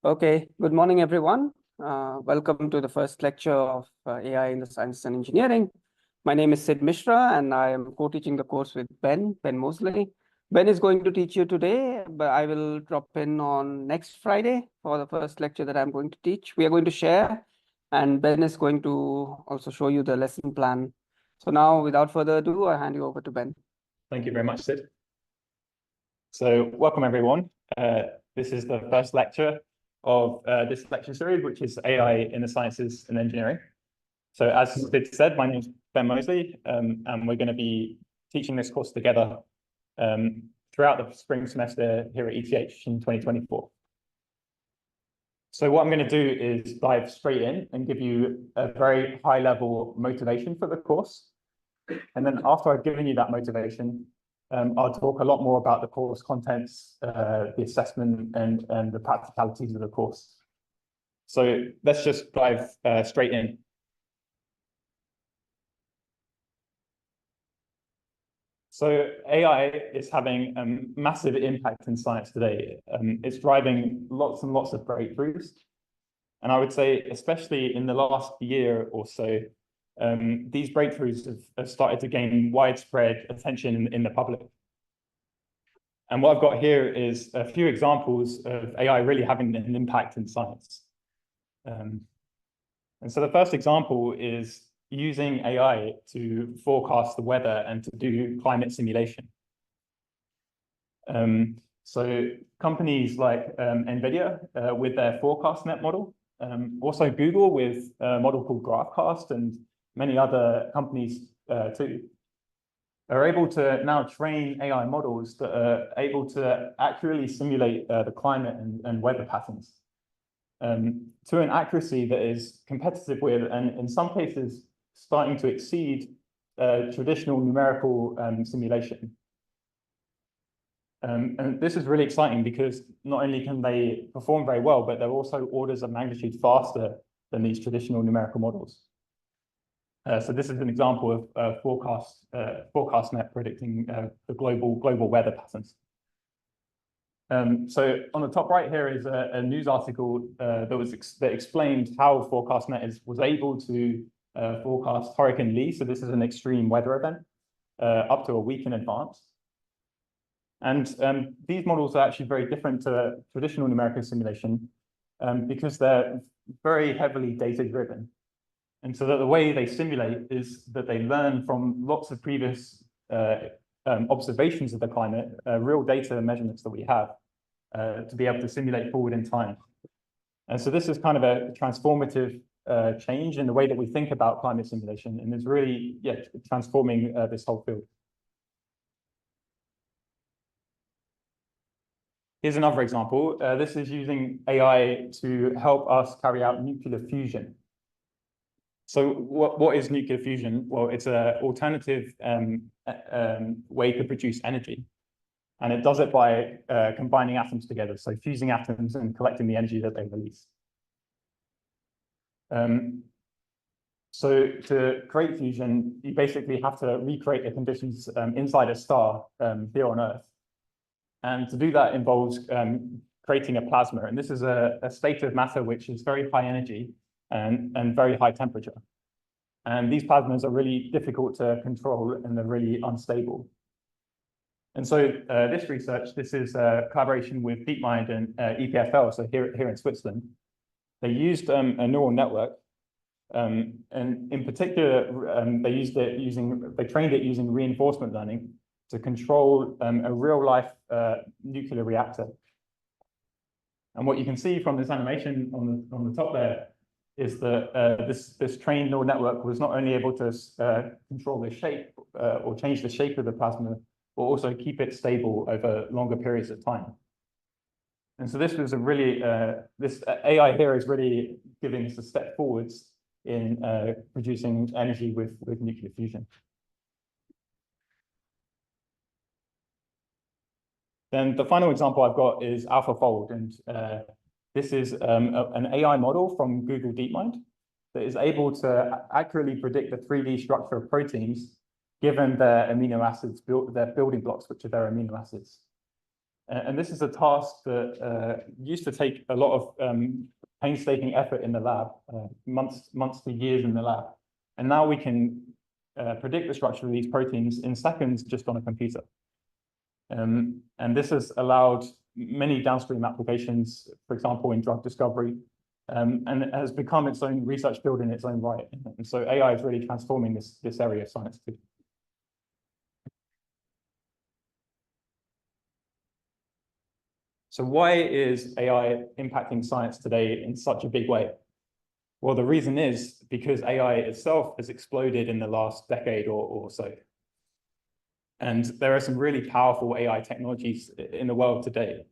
Okay, good morning, everyone. Welcome to the first lecture of AI in the Sciences and Engineering. My name is Sid Mishra, and I am co-teaching the course with Ben Moseley. Ben is going to teach you today, but I will drop in on next Friday for the first lecture that I'm going to teach. We are going to share, and Ben is going to also show you the lesson plan. So now, without further ado, I hand you over to Ben. Thank you very much, Sid. So welcome, everyone. This is the first lecture of this lecture series, which is AI in the Sciences and Engineering. So as Sid said, my name is Ben Moseley, and we're going to be teaching this course together throughout the spring semester here at ETH in 2024. So what I'm going to do is dive straight in and give you a very high-level motivation for the course. And then after I've given you that motivation, I'll talk a lot more about the course contents, the assessment, and the practicalities of the course. So let's just dive straight in. So AI is having a massive impact in science today. It's driving lots and lots of breakthroughs. And I would say, especially in the last year or so, these breakthroughs have started to gain widespread attention in the public. And what I've got here is a few examples of AI really having an impact in science. And so the first example is using AI to forecast the weather and to do climate simulation. So companies like NVIDIA with their ForecastNet model, also Google with a model called GraphCast, and many other companies too, are able to now train AI models that are able to accurately simulate the climate and weather patterns to an accuracy that is competitive with, and in some cases, starting to exceed traditional numerical simulation. And this is really exciting because not only can they perform very well, but they're also orders of magnitude faster than these traditional numerical models. So this is an example of ForecastNet predicting the global weather patterns. So on the top right here is a news article that explained how ForecastNet was able to forecast Hurricane Lee. So this is an extreme weather event up to a week in advance. And these models are actually very different to traditional numerical simulation because they're very heavily data-driven. And so that the way they simulate is that they learn from lots of previous observations of the climate, real data measurements that we have, to be able to simulate forward in time. And so this is kind of a transformative change in the way that we think about climate simulation, and is really transforming this whole field. Here's another example. This is using AI to help us carry out nuclear fusion. So what is nuclear fusion? Well, it's an alternative way to produce energy. And it does it by combining atoms together, so fusing atoms and collecting the energy that they release. So to create fusion, you basically have to recreate the conditions inside a star here on Earth. And to do that involves creating a plasma. And this is a state of matter which is very high energy and very high temperature. And these plasmas are really difficult to control, and they're really unstable. And so this is a collaboration with DeepMind and EPFL, so here in Switzerland. They used a neural network, and in particular, they trained it using reinforcement learning to control a real-life nuclear reactor. And what you can see from this animation on the top there is that this trained neural network was not only able to control the shape or change the shape of the plasma, but also keep it stable over longer periods of time. And so this was a really, this AI here is really giving us a step forwards in producing energy with nuclear fusion. Then the final example I've got is AlphaFold, and this is an AI model from Google DeepMind that is able to accurately predict the 3D structure of proteins given their amino acids, their building blocks, which are their amino acids. And this is a task that used to take a lot of painstaking effort in the lab, months to years in the lab. And now we can predict the structure of these proteins in seconds just on a computer. And this has allowed many downstream applications, for example, in drug discovery, and it has become its own research field in its own right. And so AI is really transforming this area of science too. So why is AI impacting science today in such a big way? Well, the reason is because AI itself has exploded in the last decade or so. And there are some really powerful AI technologies in the world today.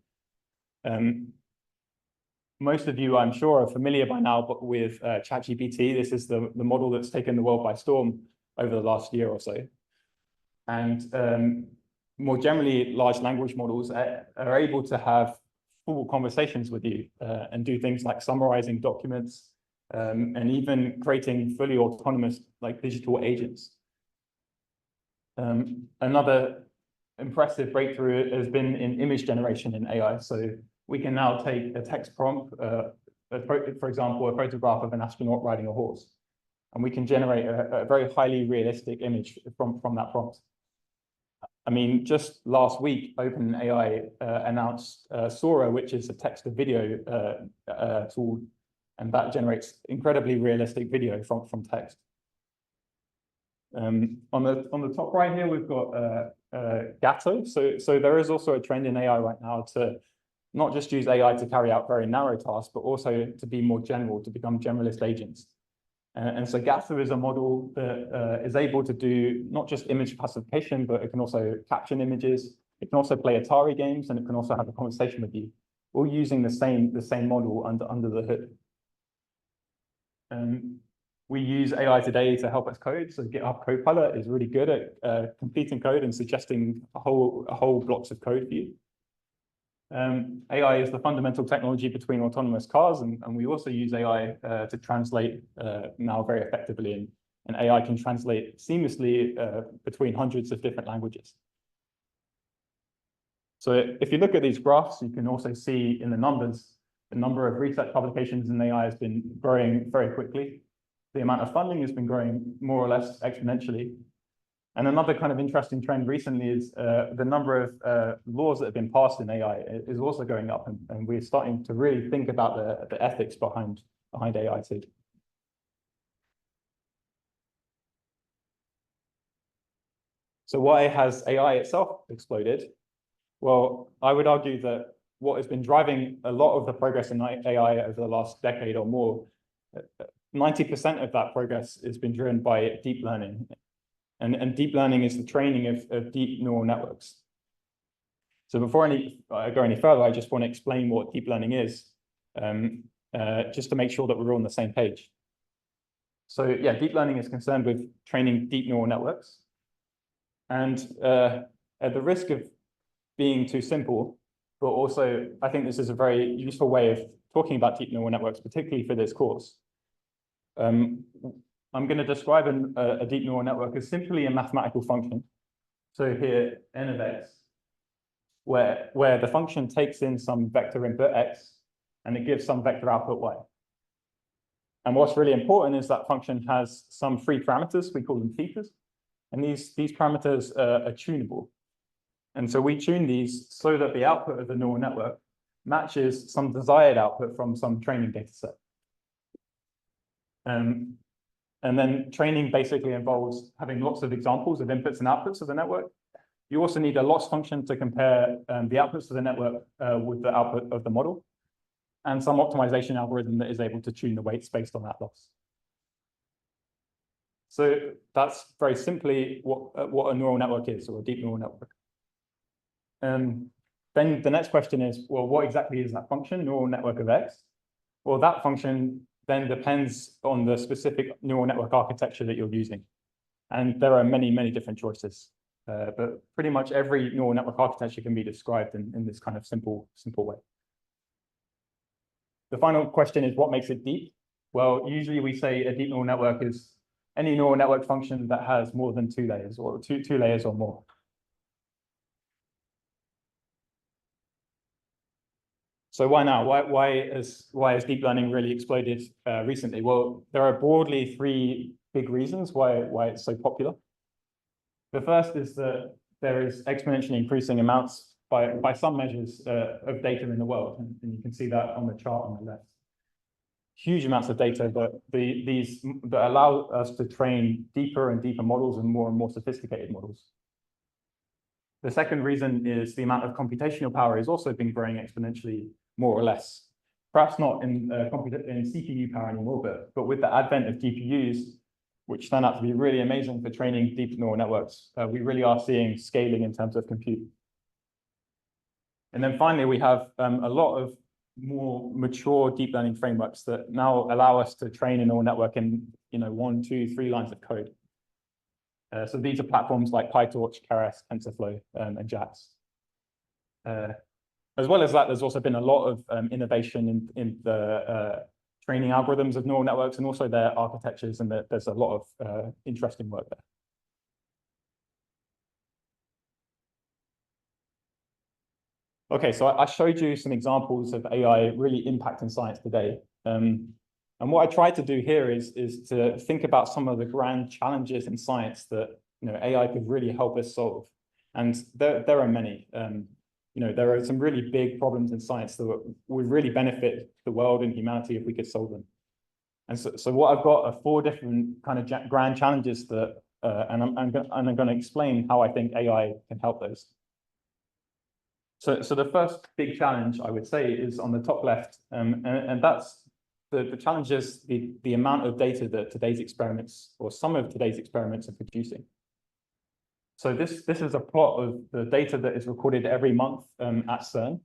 Most of you, I'm sure, are familiar by now with ChatGPT. This is the model that's taken the world by storm over the last year or so. And more generally, large language models are able to have full conversations with you and do things like summarizing documents and even creating fully autonomous, like digital agents. Another impressive breakthrough has been in image generation in AI. So we can now take a text prompt, for example, a photograph of an astronaut riding a horse, and we can generate a very highly realistic image from that prompt. I mean, just last week, OpenAI announced Sora, which is a text-to-video tool, and that generates incredibly realistic video from text. On the top right here, we've got Gatto. So there is also a trend in AI right now to not just use AI to carry out very narrow tasks, but also to be more general, to become generalist agents. And so Gatto is a model that is able to do not just image classification, but it can also caption images. It can also play Atari games, and it can also have a conversation with you, all using the same model under the hood. We use AI today to help us code. So GitHub Copilot is really good at completing code and suggesting whole blocks of code for you. AI is the fundamental technology between autonomous cars, and we also use AI to translate now very effectively, and AI can translate seamlessly between hundreds of different languages. So if you look at these graphs, you can also see in the numbers, the number of research publications in AI has been growing very quickly. The amount of funding has been growing more or less exponentially. And another kind of interesting trend recently is the number of laws that have been passed in AI is also going up, and we're starting to really think about the ethics behind AI too. So why has AI itself exploded? Well, I would argue that what has been driving a lot of the progress in AI over the last decade or more, 90% of that progress has been driven by deep learning. And deep learning is the training of deep neural networks. So before I go any further, I just want to explain what deep learning is, just to make sure that we're all on the same page. So yeah, deep learning is concerned with training deep neural networks. And at the risk of being too simple, but also I think this is a very useful way of talking about deep neural networks, particularly for this course. I'm going to describe a deep neural network as simply a mathematical function. So here, n of x, where the function takes in some vector input x, and it gives some vector output y. And what's really important is that function has some free parameters, we call them thetas, and these parameters are tunable. And so we tune these so that the output of the neural network matches some desired output from some training data set. And then training basically involves having lots of examples of inputs and outputs of the network. You also need a loss function to compare the outputs of the network with the output of the model, and some optimization algorithm that is able to tune the weights based on that loss. So that's very simply what a neural network is, or a deep neural network. Then the next question is, well, what exactly is that function, neural network of X? Well, that function then depends on the specific neural network architecture that you're using. And there are many, many different choices. But pretty much every neural network architecture can be described in this kind of simple way. The final question is, what makes it deep? Well, usually we say a deep neural network is any neural network function that has more than 2 layers, or two layers or more. So why now? Why has deep learning really exploded recently? Well, there are broadly three big reasons why it's so popular. The first is that there is exponentially increasing amounts by some measures of data in the world, and you can see that on the chart on the left. Huge amounts of data that allow us to train deeper and deeper models and more sophisticated models. The second reason is the amount of computational power has also been growing exponentially, more or less. Perhaps not in CPU power anymore, but with the advent of GPUs, which turn out to be really amazing for training deep neural networks, we really are seeing scaling in terms of compute. And then finally, we have a lot of more mature deep learning frameworks that now allow us to train a neural network in 1, 2, 3 lines of code. So these are platforms like PyTorch, Keras, TensorFlow, and JAX. As well as that, there's also been a lot of innovation in the training algorithms of neural networks and also their architectures, and there's a lot of interesting work there. Okay, so I showed you some examples of AI really impacting science today. And what I tried to do here is to think about some of the grand challenges in science that AI could really help us solve. And there are many. There are some really big problems in science that would really benefit the world and humanity if we could solve them. And so what I've got are 4 different kind of grand challenges that, and I'm going to explain how I think AI can help those. So the first big challenge, I would say, is on the top left, and that's the challenge is the amount of data that today's experiments, or some of today's experiments, are producing. So this is a plot of the data that is recorded every month at CERN.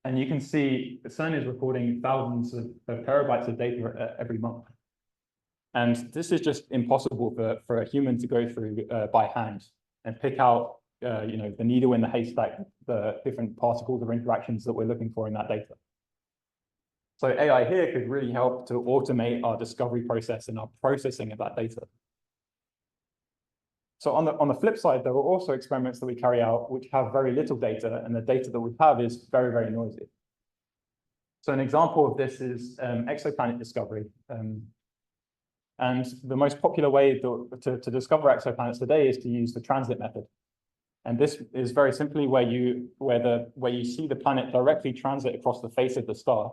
And you can see CERN is recording thousands of terabytes of data every month. And this is just impossible for a human to go through by hand and pick out the needle in the haystack, the different particles or interactions that we're looking for in that data. So AI here could really help to automate our discovery process and our processing of that data. So on the flip side, there are also experiments that we carry out which have very little data, and the data that we have is very, very noisy. So an example of this is exoplanet discovery. And the most popular way to discover exoplanets today is to use the transit method. And this is very simply where you see the planet directly transit across the face of the star.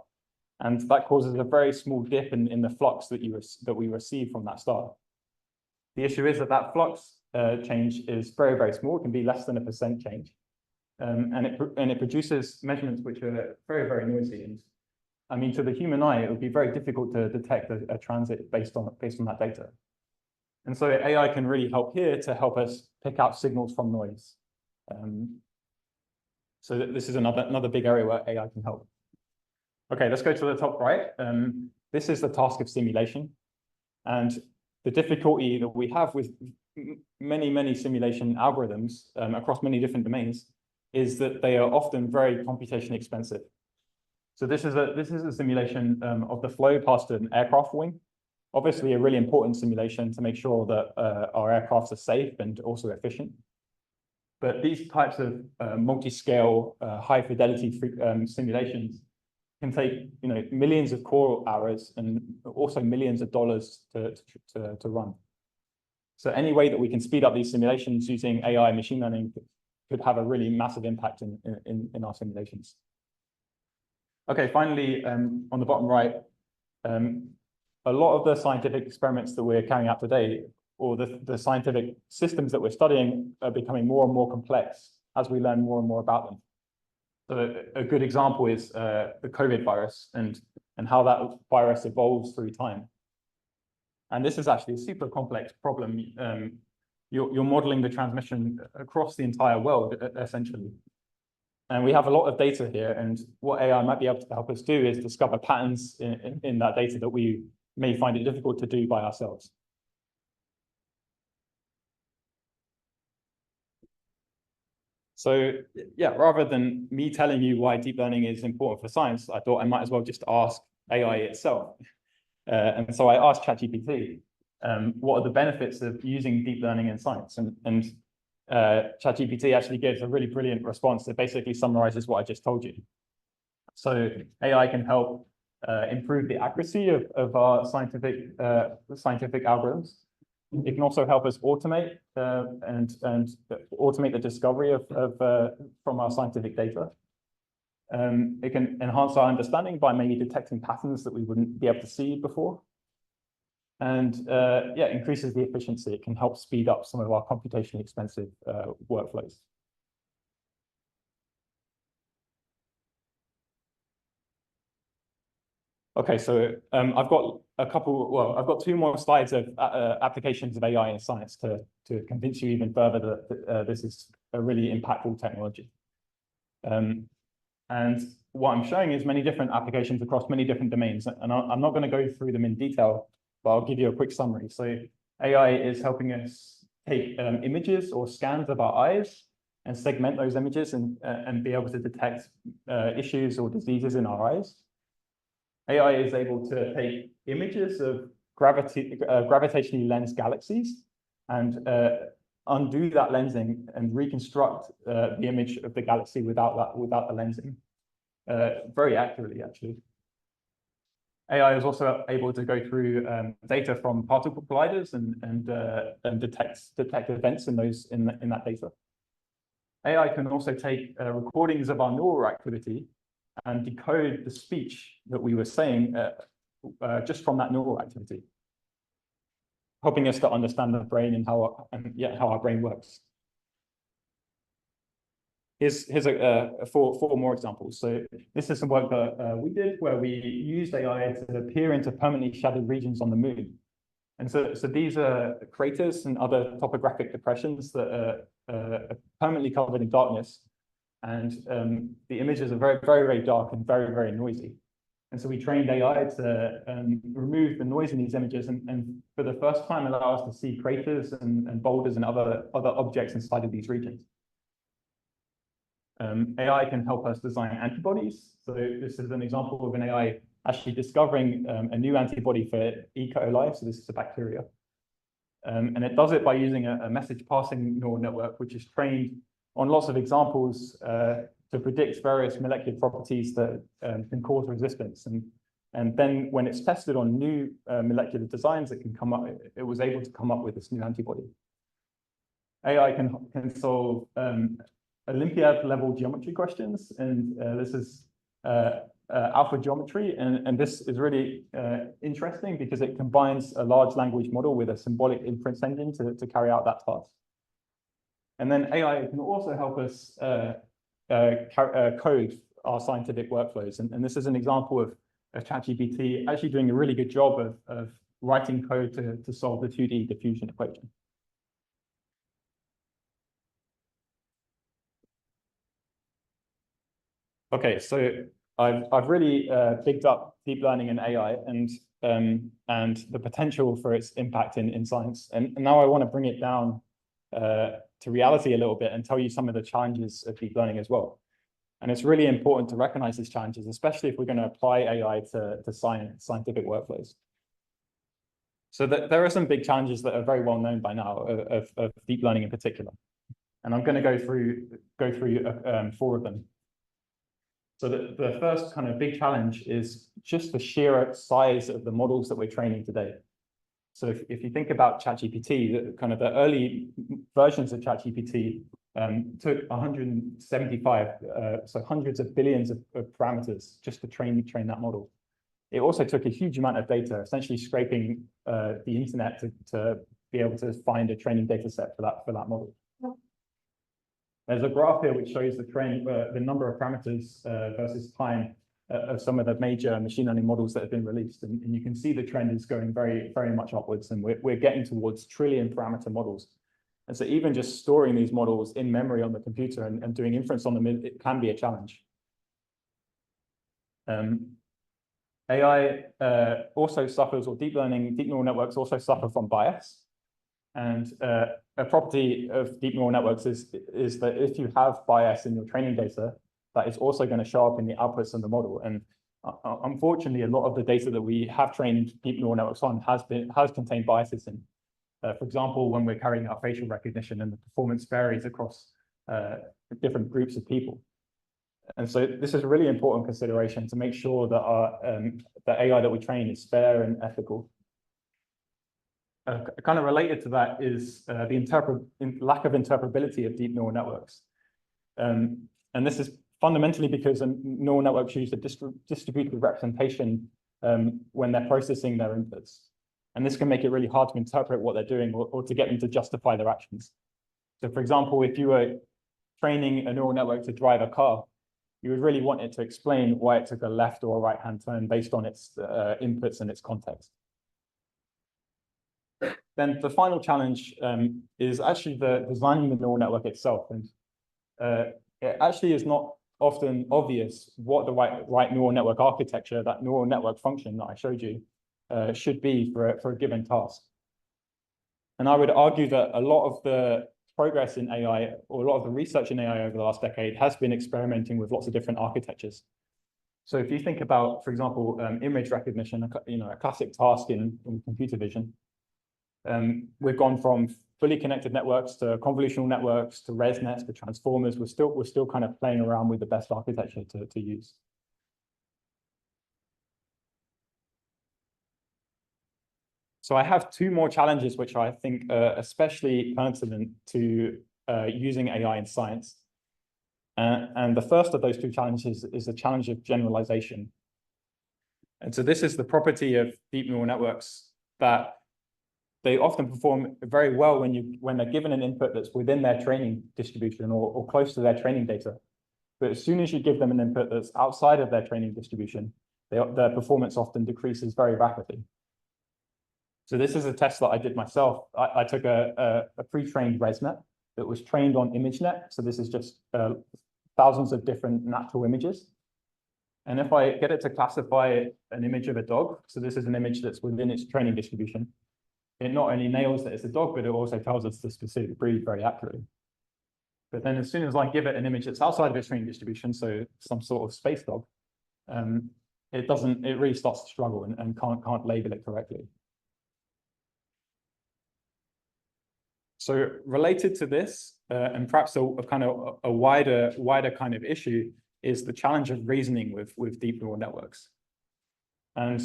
And that causes a very small dip in the flux that we receive from that star. The issue is that flux change is very, very small. It can be less than 1% change. And it produces measurements which are very, very noisy. And I mean, to the human eye, it would be very difficult to detect a transit based on that data. And so AI can really help here to help us pick out signals from noise. So this is another big area where AI can help. Okay, let's go to the top right. This is the task of simulation. And the difficulty that we have with many simulation algorithms across many different domains is that they are often very computationally expensive. So this is a simulation of the flow past an aircraft wing. Obviously, a really important simulation to make sure that our aircrafts are safe and also efficient. But these types of multi-scale, high-fidelity simulations can take millions of core hours and also millions of dollars to run. So any way that we can speed up these simulations using AI and machine learning could have a really massive impact in our simulations. Okay, finally, on the bottom right, a lot of the scientific experiments that we're carrying out today, or the scientific systems that we're studying, are becoming more and more complex as we learn more and more about them. So a good example is the COVID virus and how that virus evolves through time. And this is actually a super complex problem. You're modeling the transmission across the entire world, essentially. And we have a lot of data here, and what AI might be able to help us do is discover patterns in that data that we may find it difficult to do by ourselves. So yeah, rather than me telling you why deep learning is important for science, I thought I might as well just ask AI itself. And so I asked ChatGPT, what are the benefits of using deep learning in science? And ChatGPT actually gives a really brilliant response that basically summarizes what I just told you. So AI can help improve the accuracy of our scientific algorithms. It can also help us automate and automate the discovery from our scientific data. It can enhance our understanding by maybe detecting patterns that we wouldn't be able to see before. And yeah, increases the efficiency. It can help speed up some of our computationally expensive workflows. Okay, so I've got two more slides of applications of AI in science to convince you even further that this is a really impactful technology. And what I'm showing is many different applications across many different domains, and I'm not going to go through them in detail, but I'll give you a quick summary. So AI is helping us take images or scans of our eyes and segment those images and be able to detect issues or diseases in our eyes. AI is able to take images of gravitationally lensed galaxies and undo that lensing and reconstruct the image of the galaxy without the lensing very accurately, actually. AI is also able to go through data from particle colliders and detect events in that data. AI can also take recordings of our neural activity and decode the speech that we were saying just from that neural activity, helping us to understand the brain and how our brain works. Here's four more examples. So this is some work that we did where we used AI to peer into permanently shadowed regions on the moon. And so these are craters and other topographic depressions that are permanently covered in darkness. And the images are very, very, very dark and very, very noisy. And so we trained AI to remove the noise in these images and for the first time allow us to see craters and boulders and other objects inside of these regions. AI can help us design antibodies. So this is an example of an AI actually discovering a new antibody for E. coli. So this is a bacteria. And it does it by using a message passing neural network, which is trained on lots of examples to predict various molecular properties that can cause resistance. And then when it's tested on new molecular designs, it was able to come up with this new antibody. AI can solve Olympiad level geometry questions, and this is alpha geometry, and this is really interesting because it combines a large language model with a symbolic inference engine to carry out that task. And then AI can also help us code our scientific workflows, and this is an example of ChatGPT actually doing a really good job of writing code to solve the 2D diffusion equation. Okay, so I've really bigged up deep learning and AI and the potential for its impact in science. And now I want to bring it down to reality a little bit and tell you some of the challenges of deep learning as well. And it's really important to recognize these challenges, especially if we're going to apply AI to scientific workflows. So there are some big challenges that are very well known by now of deep learning in particular. And I'm going to go through four of them. So the first kind of big challenge is just the sheer size of the models that we're training today. So if you think about ChatGPT, the early versions of ChatGPT took 175, so hundreds of billions of parameters just to train that model. It also took a huge amount of data, essentially scraping the internet to be able to find a training data set for that model. There's a graph here which shows the number of parameters versus time of some of the major machine learning models that have been released. And you can see the trend is going very, very much upwards, and we're getting towards trillion parameter models. And so even just storing these models in memory on the computer and doing inference on them, it can be a challenge. AI also suffers, or deep neural networks also suffer from bias. And a property of deep neural networks is that if you have bias in your training data, that is also going to show up in the outputs of the model. And unfortunately, a lot of the data that we have trained deep neural networks on has contained biases in. For example, when we're carrying out facial recognition and the performance varies across different groups of people. And so this is a really important consideration to make sure that our the AI that we train is fair and ethical. Kind of related to that is the lack of interpretability of deep neural networks. And this is fundamentally because neural networks use a distributed representation when they're processing their inputs. And this can make it really hard to interpret what they're doing or to get them to justify their actions. So for example, if you were training a neural network to drive a car, you would really want it to explain why it took a left or a right-hand turn based on its inputs and its context. Then the final challenge is actually the designing the neural network itself. And it actually is not often obvious what the right neural network architecture, that neural network function that I showed you, should be for a given task. And I would argue that a lot of the progress in AI, or a lot of the research in AI over the last decade, has been experimenting with lots of different architectures. So if you think about, for example, image recognition, a classic task in computer vision, we've gone from fully connected networks to convolutional networks to ResNets to transformers. We're still kind of playing around with the best architecture to use. So I have two more challenges which I think are especially pertinent to using AI in science. And the first of those two challenges is the challenge of generalization. And so this is the property of deep neural networks, that they often perform very well when they're given an input that's within their training distribution or close to their training data. But as soon as you give them an input that's outside of their training distribution, their performance often decreases very rapidly. So this is a test that I did myself. I took a pre-trained ResNet that was trained on ImageNet. So this is just thousands of different natural images. And if I get it to classify an image of a dog, so this is an image that's within its training distribution, it not only nails that it's a dog, but it also tells us the specific breed very accurately. But then as soon as I give it an image that's outside of its training distribution, so some sort of space dog, it really starts to struggle and can't label it correctly. So related to this, and perhaps a kind of a wider kind of issue, is the challenge of reasoning with deep neural networks. And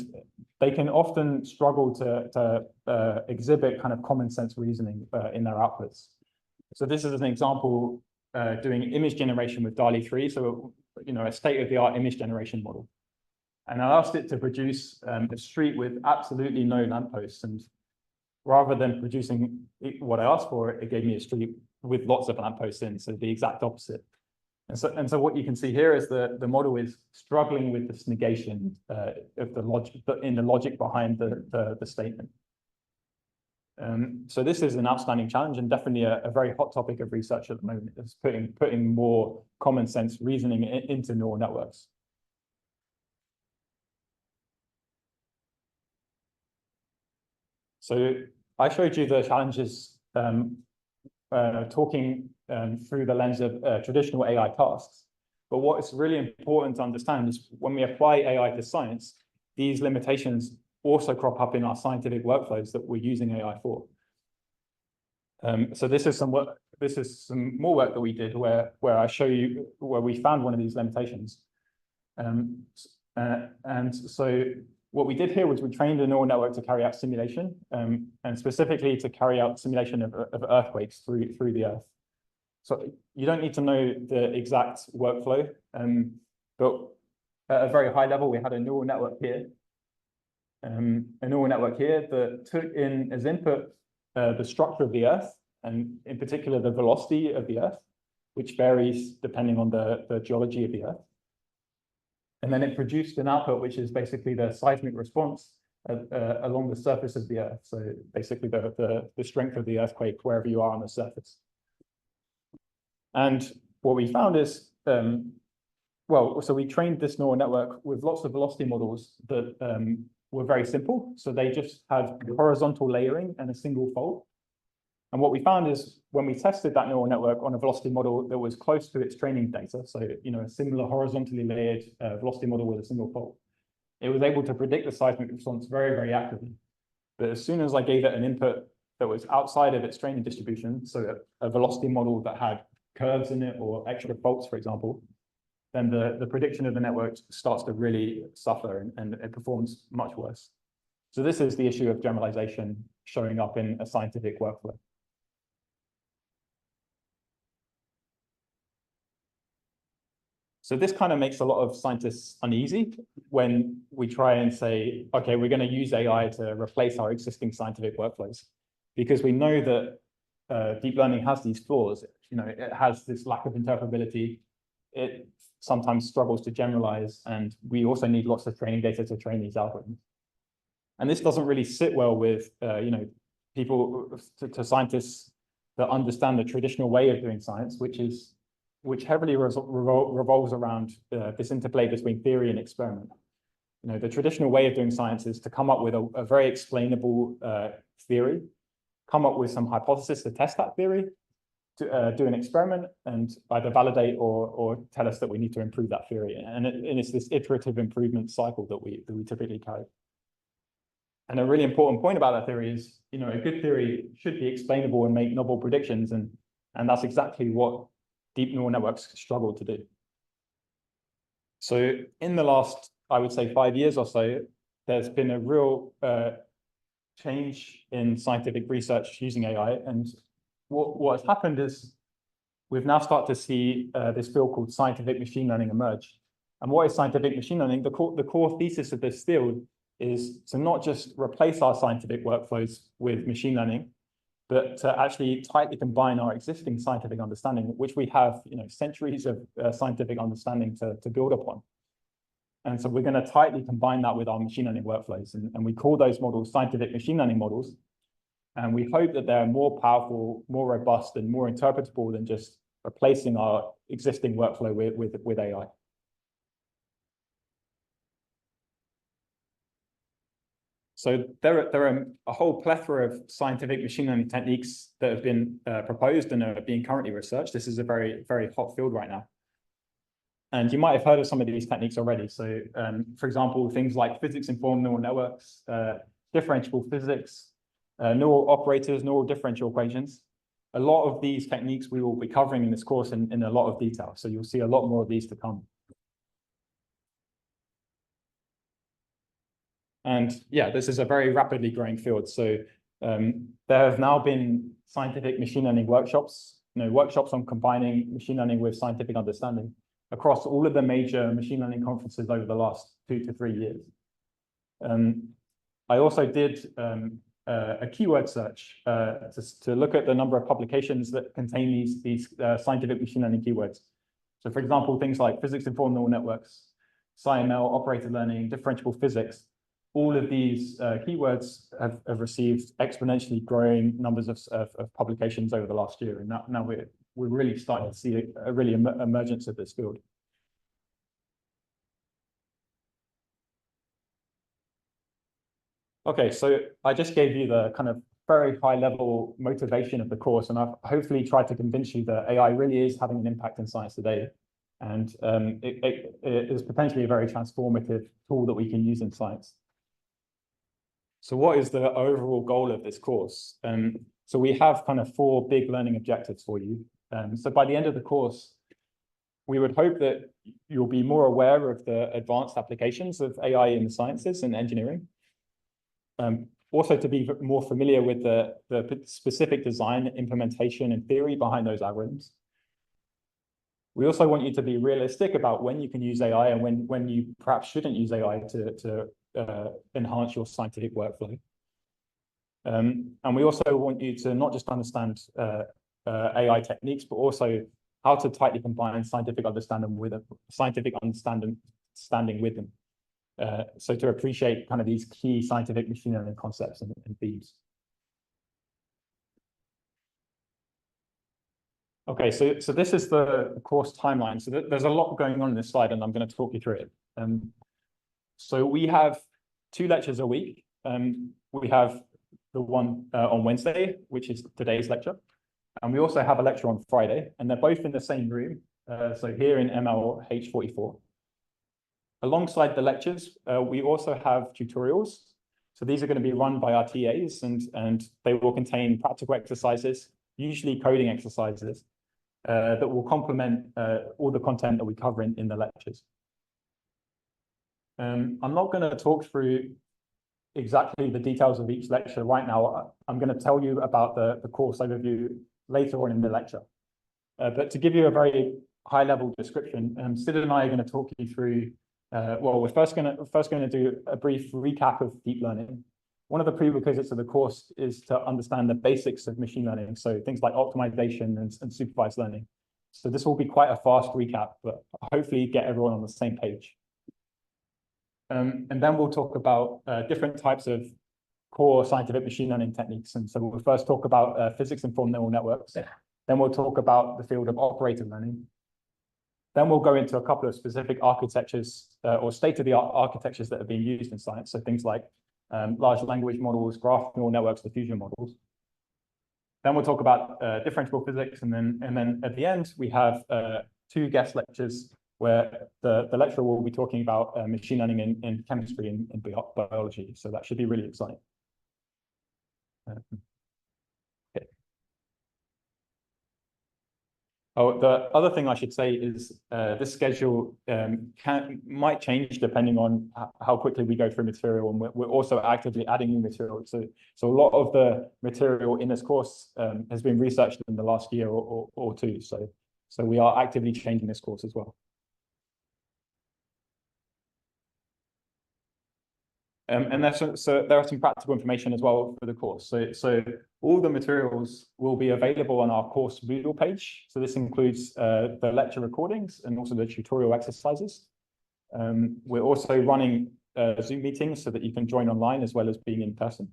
they can often struggle to exhibit kind of common sense reasoning in their outputs. So this is an example doing image generation with DALL-E 3, so a state-of-the-art image generation model. And I asked it to produce a street with absolutely no lampposts, and rather than producing what I asked for, it gave me a street with lots of lampposts in, so the exact opposite. And so what you can see here is the model is struggling with this negation of the logic behind the statement. So this is an outstanding challenge and definitely a very hot topic of research at the moment. It's putting more common sense reasoning into neural networks. So I showed you the challenges talking through the lens of traditional AI tasks. But what is really important to understand is when we apply AI to science, these limitations also crop up in our scientific workflows that we're using AI for. So this is some work. This is some more work that we did where I show you where we found one of these limitations. And so what we did here was we trained a neural network to carry out simulation, and specifically to carry out simulation of earthquakes through the Earth. So you don't need to know the exact workflow, but at a very high level, we had a neural network here. That took in as input the structure of the Earth, and in particular the velocity of the Earth, which varies depending on the geology of the Earth. And then it produced an output, which is basically the seismic response along the surface of the Earth. So basically the strength of the earthquake wherever you are on the surface. And what we found is, so we trained this neural network with lots of velocity models that were very simple. So they just had horizontal layering and a single fold. And what we found is when we tested that neural network on a velocity model that was close to its training data, so a similar horizontally layered velocity model with a single fold, it was able to predict the seismic response very, very accurately. But as soon as I gave it an input that was outside of its training distribution, so a velocity model that had curves in it or extra faults, for example, then the prediction of the network starts to really suffer and it performs much worse. So this is the issue of generalization showing up in a scientific workflow. So this kind of makes a lot of scientists uneasy when we try and say, okay, we're going to use AI to replace our existing scientific workflows, because we know that deep learning has these flaws. You know, it has this lack of interpretability. It sometimes struggles to generalize, and we also need lots of training data to train these algorithms. And this doesn't really sit well with you know, people, to scientists that understand the traditional way of doing science, which heavily revolves around this interplay between theory and experiment. You know, the traditional way of doing science is to come up with a very explainable theory, come up with some hypothesis to test that theory, to do an experiment, and either validate or tell us that we need to improve that theory. And it's this iterative improvement cycle that we typically carry. And a really important point about that theory is, you know, a good theory should be explainable and make novel predictions, and that's exactly what deep neural networks struggle to do. So in the last, I would say, 5 years or so, there's been a real change in scientific research using AI. And what has happened is we've now started to see this field called scientific machine learning emerge. And what is scientific machine learning? The core thesis of this field is to not just replace our scientific workflows with machine learning, but to actually tightly combine our existing scientific understanding, which we have, you know, centuries of scientific understanding to build upon. And so we're going to tightly combine that with our machine learning workflows. And we call those models scientific machine learning models. And we hope that they're more powerful, more robust, and more interpretable than just replacing our existing workflow with AI. So there are a whole plethora of scientific machine learning techniques that have been proposed and are being currently researched. This is a very, very hot field right now. And you might have heard of some of these techniques already. So, for example, things like physics-informed neural networks, differentiable physics, neural operators, neural differential equations. A lot of these techniques we will be covering in this course in a lot of detail. So you'll see a lot more of these to come. And yeah, this is a very rapidly growing field. So there have now been scientific machine learning workshops, you know, workshops on combining machine learning with scientific understanding across all of the major machine learning conferences over the last 2 to 3 years. I also did a keyword search to look at the number of publications that contain these scientific machine learning keywords. So for example, things like physics-informed neural networks, SciML, operator learning, differentiable physics. All of these keywords have received exponentially growing numbers of publications over the last year. And now we're really starting to see a really emergence of this field. Okay, so I just gave you the kind of very high level motivation of the course, and I've hopefully tried to convince you that AI really is having an impact in science today. And it is potentially a very transformative tool that we can use in science. So what is the overall goal of this course? So we have kind of 4 big learning objectives for you. So by the end of the course, we would hope that you'll be more aware of the advanced applications of AI in the sciences and engineering. Also to be more familiar with the specific design, implementation, and theory behind those algorithms. We also want you to be realistic about when you can use AI and when you perhaps shouldn't use AI to enhance your scientific workflow. And we also want you to not just understand AI techniques, but also how to tightly combine scientific understanding with them. So to appreciate kind of these key scientific machine learning concepts and themes. Okay, so this is the course timeline. So there's a lot going on in this slide, and I'm going to talk you through it. So we have 2 lectures a week. We have the one on Wednesday, which is today's lecture. And we also have a lecture on Friday, and they're both in the same room. So here in ML H44. Alongside the lectures, we also have tutorials. So these are going to be run by our TAs, and they will contain practical exercises, usually coding exercises, that will complement all the content that we cover in the lectures. I'm not going to talk through exactly the details of each lecture right now. I'm going to tell you about the course overview later on in the lecture. But to give you a very high-level description, Sid and I are going to talk you through. Well, we're first going to do a brief recap of deep learning. One of the prerequisites of the course is to understand the basics of machine learning, so things like optimization and supervised learning. So this will be quite a fast recap, but hopefully get everyone on the same page. And then we'll talk about different types of core scientific machine learning techniques. And so we'll first talk about physics-informed neural networks. Then we'll talk about the field of operator learning. Then we'll go into a couple of specific architectures or state-of-the-art architectures that are being used in science. So things like large language models, graph neural networks, diffusion models. Then we'll talk about differentiable physics. And then at the end, we have 2 guest lectures where the lecturer will be talking about machine learning in chemistry and biology. So that should be really exciting. Okay. Oh, the other thing I should say is this schedule might change depending on how quickly we go through material, and we're also actively adding new material. So a lot of the material in this course has been researched in the last year or 2. So we are actively changing this course as well. And there are some practical information as well for the course. So all the materials will be available on our course Moodle page. So this includes the lecture recordings and also the tutorial exercises. We're also running Zoom meetings so that you can join online as well as being in person.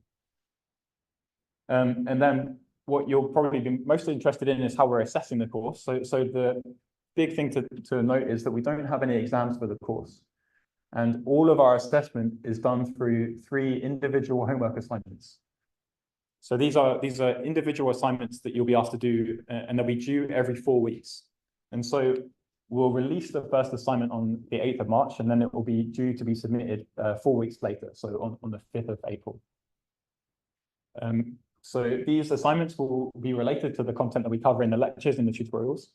And then what you'll probably be most interested in is how we're assessing the course. So the big thing to note is that we don't have any exams for the course. And all of our assessment is done through 3 individual homework assignments. So these are individual assignments that you'll be asked to do, and they'll be due every 4 weeks. And so we'll release the first assignment on the 8th of March, and then it will be due to be submitted 4 weeks later, so on the 5th of April. So these assignments will be related to the content that we cover in the lectures and the tutorials.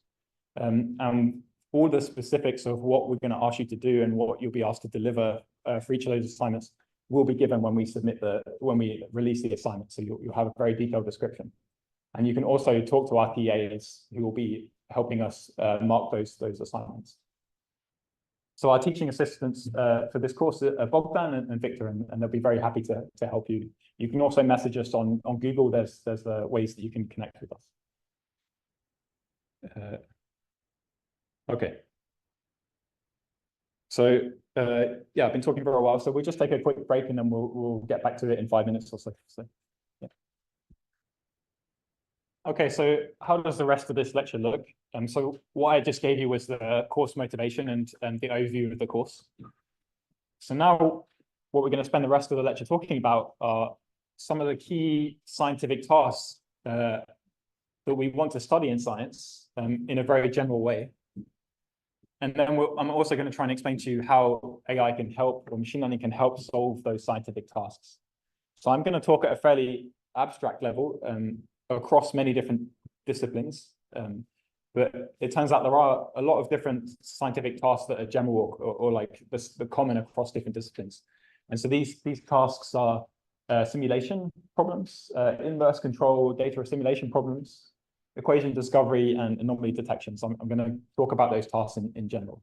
And all the specifics of what we're going to ask you to do and what you'll be asked to deliver for each of those assignments will be given when we release the assignment. So you'll have a very detailed description. And you can also talk to our PDEs who will be helping us mark those assignments. So our teaching assistants for this course are Bogdan and Victor, and they'll be very happy to help you. You can also message us on Google. There's ways that you can connect with us. Okay. So yeah, I've been talking for a while, so we'll just take a quick break and then we'll get back to it in 5 minutes or so. Yeah. Okay, so how does the rest of this lecture look? So what I just gave you was the course motivation and the overview of the course. So now what we're going to spend the rest of the lecture talking about are some of the key scientific tasks that we want to study in science in a very general way. And then I'm also going to try and explain to you how AI can help, or machine learning can help solve those scientific tasks. So I'm going to talk at a fairly abstract level across many different disciplines. But it turns out there are a lot of different scientific tasks that are general or like the common across different disciplines. And so these tasks are simulation problems, inverse control, data assimilation problems, equation discovery, and anomaly detection. So I'm going to talk about those tasks in general.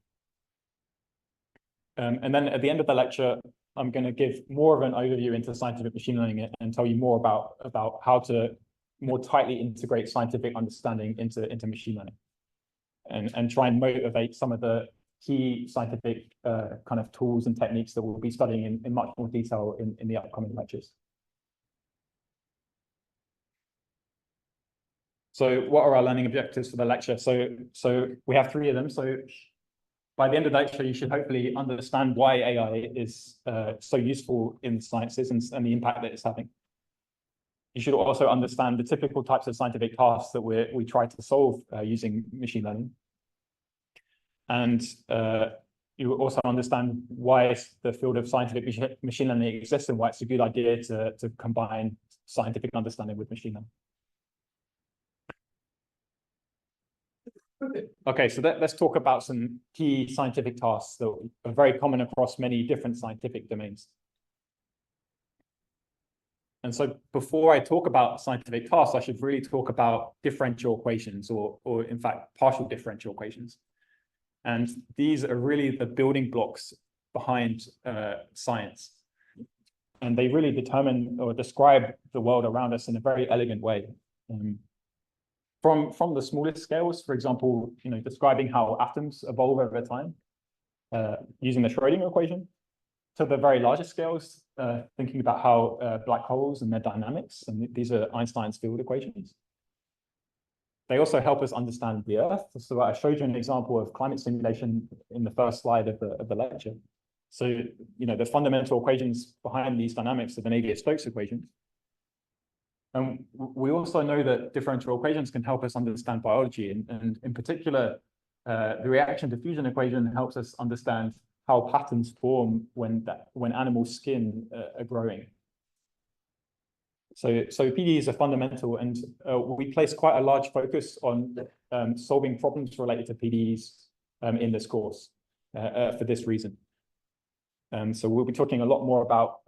And then at the end of the lecture, I'm going to give more of an overview into scientific machine learning and tell you more about how to more tightly integrate scientific understanding into machine learning and try and motivate some of the key scientific kind of tools and techniques that we'll be studying in much more detail in the upcoming lectures. So what are our learning objectives for the lecture? So we have 3 of them. So by the end of the lecture, you should hopefully understand why AI is so useful in sciences and the impact that it's having. You should also understand the typical types of scientific tasks that we try to solve using machine learning. And you will also understand why the field of scientific machine learning exists and why it's a good idea to combine scientific understanding with machine learning. Okay, so let's talk about some key scientific tasks that are very common across many different scientific domains. And so before I talk about scientific tasks, I should really talk about differential equations or in fact, partial differential equations. And these are really the building blocks behind science. And they really determine or describe the world around us in a very elegant way. From the smallest scales, for example, describing how atoms evolve over time using the Schrödinger equation, to the very largest scales, thinking about how black holes and their dynamics, and these are Einstein's field equations. They also help us understand the Earth. So I showed you an example of climate simulation in the first slide of the lecture. So, the fundamental equations behind these dynamics are the Navier-Stokes equations. And we also know that differential equations can help us understand biology. And in particular, the reaction diffusion equation helps us understand how patterns form when animal skin are growing. So PDEs are fundamental, and we place quite a large focus on solving problems related to PDEs in this course for this reason. So we'll be talking a lot more about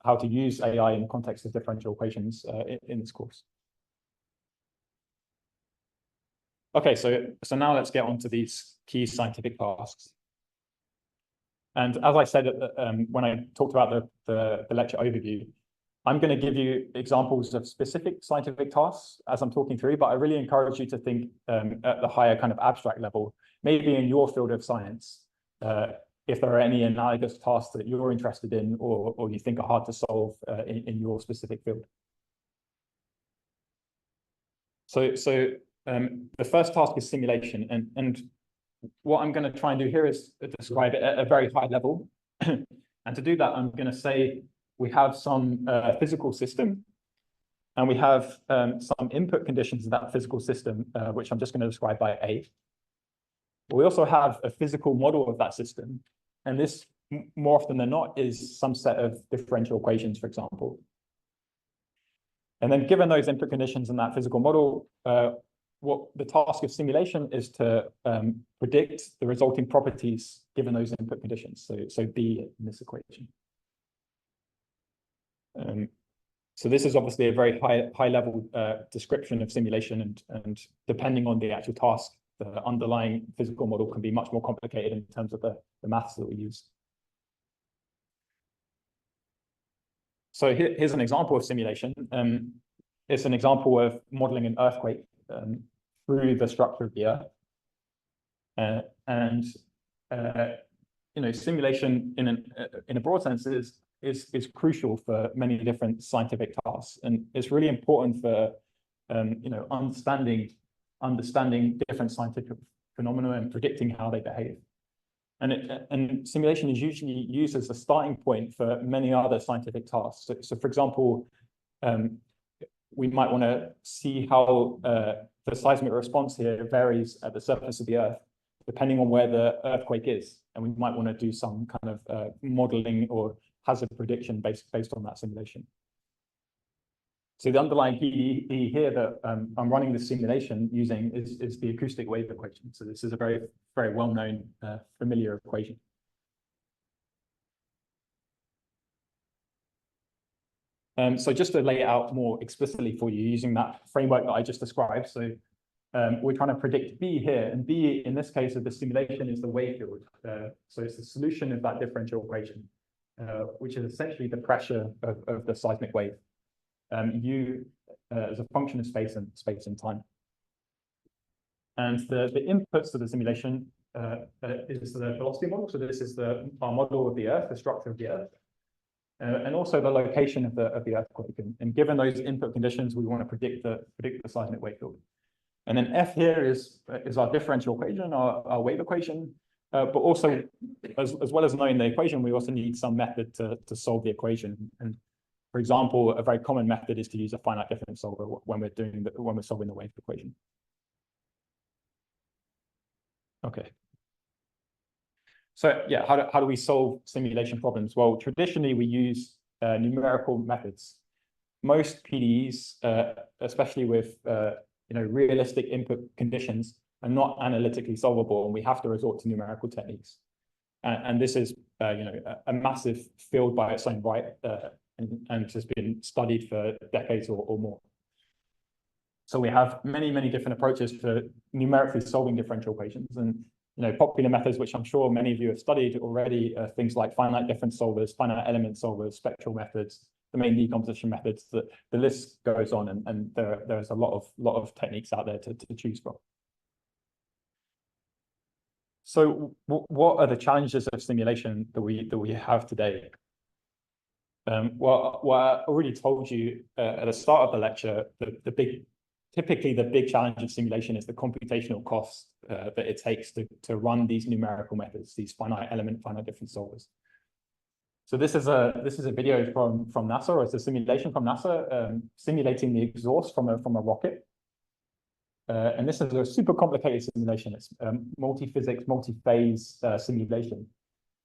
how to use AI in the context of differential equations in this course. Okay, so now let's get on to these key scientific tasks. And as I said when I talked about the lecture overview, I'm going to give you examples of specific scientific tasks as I'm talking through, but I really encourage you to think at the higher kind of abstract level, maybe in your field of science, if there are any analogous tasks that you're interested in or you think are hard to solve in your specific field. So the first task is simulation, and what I'm going to try and do here is describe it at a very high level. And to do that, I'm going to say we have some physical system, and we have some input conditions of that physical system, which I'm just going to describe by A. We also have a physical model of that system, and this, more often than not, is some set of differential equations, for example. And then given those input conditions in that physical model, what the task of simulation is to predict the resulting properties given those input conditions. So B in this equation. So this is obviously a very high level description of simulation, and depending on the actual task, the underlying physical model can be much more complicated in terms of the maths that we use. So here's an example of simulation. It's an example of modeling an earthquake through the structure of the Earth. Simulation in a broad sense is crucial for many different scientific tasks, and it's really important for understanding different scientific phenomena and predicting how they behave. And simulation is usually used as a starting point for many other scientific tasks. So for example, we might want to see how the seismic response here varies at the surface of the Earth, depending on where the earthquake is. And we might want to do some kind of modeling or hazard prediction based on that simulation. So the underlying PDE here that I'm running the simulation using is the acoustic wave equation. So this is a very, very well-known, familiar equation. So just to lay it out more explicitly for you using that framework that I just described. So we're trying to predict B here, and B in this case of the simulation is the wave field. So it's the solution of that differential equation, which is essentially the pressure of the seismic wave. U as a function of space and time. And the inputs to the simulation is the velocity model. So this is our model of the Earth, the structure of the Earth, and also the location of the earthquake. And given those input conditions, we want to predict the seismic wave field. And then F here is our differential equation, our wave equation. But also, as well as knowing the equation, we also need some method to solve the equation. And for example, a very common method is to use a finite difference solver when we're solving the wave equation. Okay. So yeah, how do we solve simulation problems? Well, traditionally we use numerical methods. Most PDEs, especially with realistic input conditions, are not analytically solvable, and we have to resort to numerical techniques. And this is a massive field by its own right, and has been studied for decades or more. So we have many different approaches for numerically solving differential equations, and popular methods, which I'm sure many of you have studied already, are things like finite difference solvers, finite element solvers, spectral methods, domain decomposition methods. The list goes on, and there's a lot of techniques out there to choose from. So what are the challenges of simulation that we have today? Well, I already told you at the start of the lecture, typically the big challenge of simulation is the computational cost that it takes to run these numerical methods, these finite element, finite difference solvers. So this is a video from NASA, or it's a simulation from NASA simulating the exhaust from a rocket. And this is a super complicated simulation. It's multi-physics, multi-phase simulation.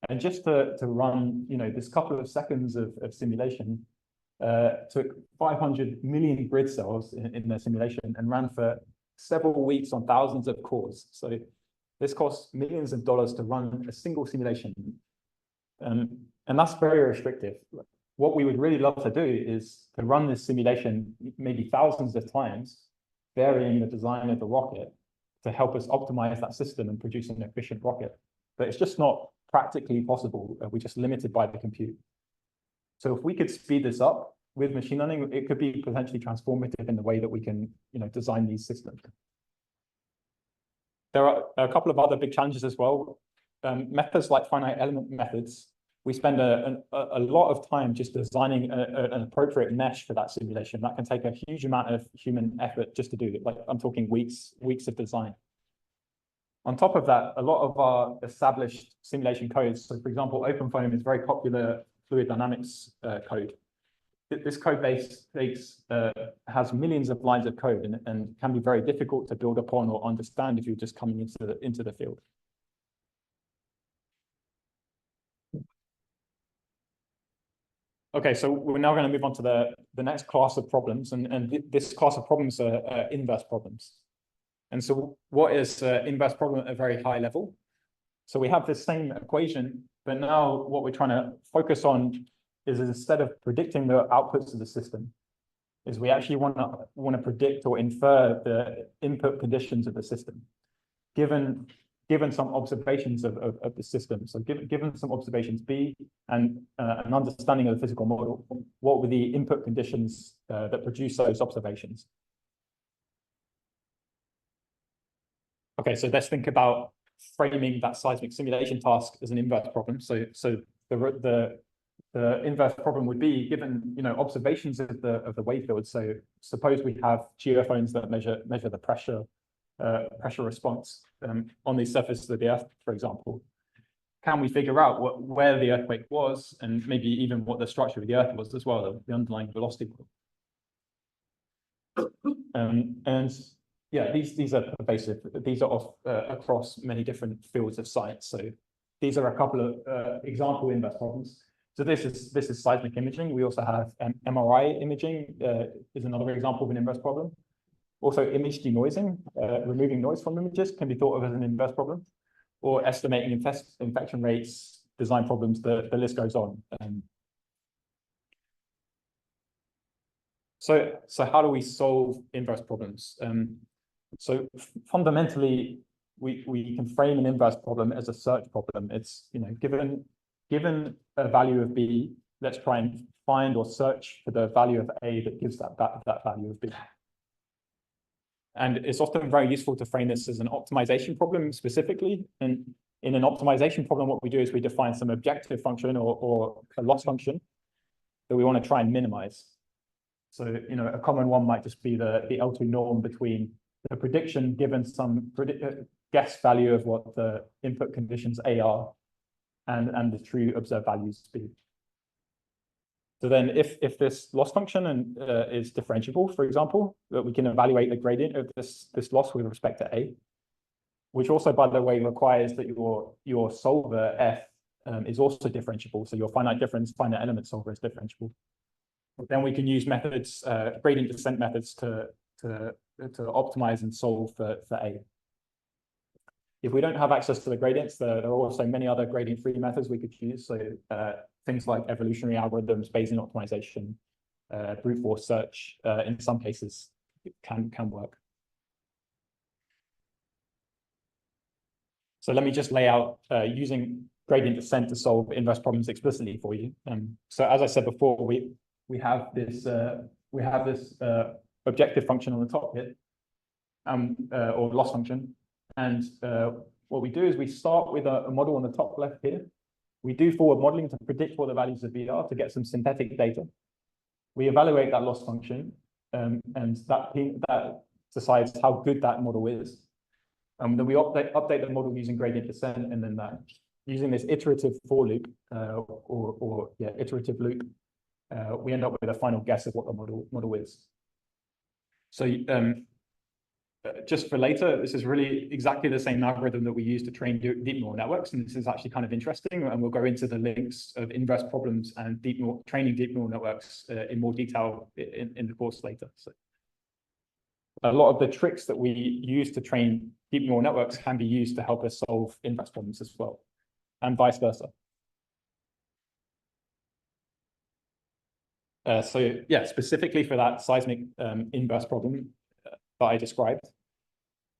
And just to run, this couple of seconds of simulation took 500 million grid cells in the simulation and ran for several weeks on thousands of cores. So this costs millions of dollars to run a single simulation. And that's very restrictive. What we would really love to do is to run this simulation maybe thousands of times, varying the design of the rocket to help us optimize that system and produce an efficient rocket. But it's just not practically possible. We're just limited by the compute. So if we could speed this up with machine learning, it could be potentially transformative in the way that we can, design these systems. There are a couple of other big challenges as well. Methods like finite element methods, we spend a lot of time just designing an appropriate mesh for that simulation. That can take a huge amount of human effort just to do it. Like, I'm talking weeks of design. On top of that, a lot of our established simulation codes, so for example, OpenFOAM is very popular fluid dynamics code. This code base has millions of lines of code and can be very difficult to build upon or understand if you're just coming into the field. Okay, so we're now going to move on to the next class of problems, and this class of problems are inverse problems. And so what is an inverse problem at a very high level? So we have this same equation, but now what we're trying to focus on is, instead of predicting the outputs of the system, is we actually want to predict or infer the input conditions of the system, given some observations of the system. So given some observations B and an understanding of the physical model, what were the input conditions that produce those observations? Okay, so let's think about framing that seismic simulation task as an inverse problem. So the inverse problem would be, given observations of the wave field. So suppose we have geophones that measure the pressure response on the surface of the Earth, for example. Can we figure out where the earthquake was, and maybe even what the structure of the Earth was as well, the underlying velocity? And yeah, these are pervasive. These are across many different fields of science. So these are a couple of example inverse problems. So this is seismic imaging. We also have MRI imaging is another example of an inverse problem. Also, image denoising, removing noise from images, can be thought of as an inverse problem, or estimating infection rates, design problems. The list goes on. So how do we solve inverse problems? So fundamentally, we can frame an inverse problem as a search problem. It's given a value of B, let's try and find or search for the value of A that gives that value of B. And it's often very useful to frame this as an optimization problem specifically. And in an optimization problem, what we do is we define some objective function or a loss function that we want to try and minimize. So a common one might just be the L2 norm between the prediction given some guess value of what the input conditions A are and the true observed values B. So then if this loss function is differentiable, for example, that we can evaluate the gradient of this loss with respect to A, which also, by the way, requires that your solver F is also differentiable. So your finite element solver is differentiable. Then we can use methods, gradient descent methods to optimize and solve for A. If we don't have access to the gradients, there are also many other gradient-free methods we could use. So things like evolutionary algorithms, Bayesian optimization, brute force search, in some cases, can work. So let me just lay out using gradient descent to solve inverse problems explicitly for you. So as I said before, we have this objective function on the top here, or loss function. And what we do is we start with a model on the top left here. We do forward modeling to predict what the values of V are to get some synthetic data. We evaluate that loss function, and that decides how good that model is. Then we update the model using gradient descent, and then using this iterative for loop, iterative loop, we end up with a final guess of what the model is. So just for later, this is really exactly the same algorithm that we use to train deep neural networks, and this is actually kind of interesting, and we'll go into the links of inverse problems and training deep neural networks in more detail in the course later. So a lot of the tricks that we use to train deep neural networks can be used to help us solve inverse problems as well, and vice versa. So yeah, specifically for that seismic inverse problem that I described,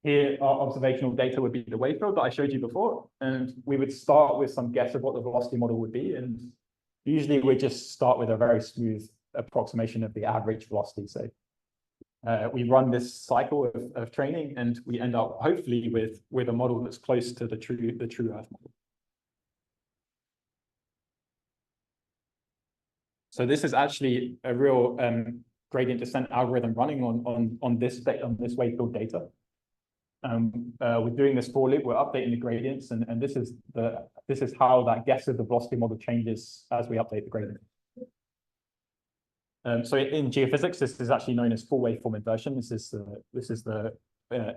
here our observational data would be the wave field that I showed you before, and we would start with some guess of what the velocity model would be, and usually we just start with a very smooth approximation of the average velocity. So we run this cycle of training, and we end up hopefully with a model that's close to the true Earth model. So this is actually a real gradient descent algorithm running on this wave field data. We're doing this for loop. We're updating the gradients, and this is how that guess of the velocity model changes as we update the gradient. So in geophysics, this is actually known as full waveform inversion. This is the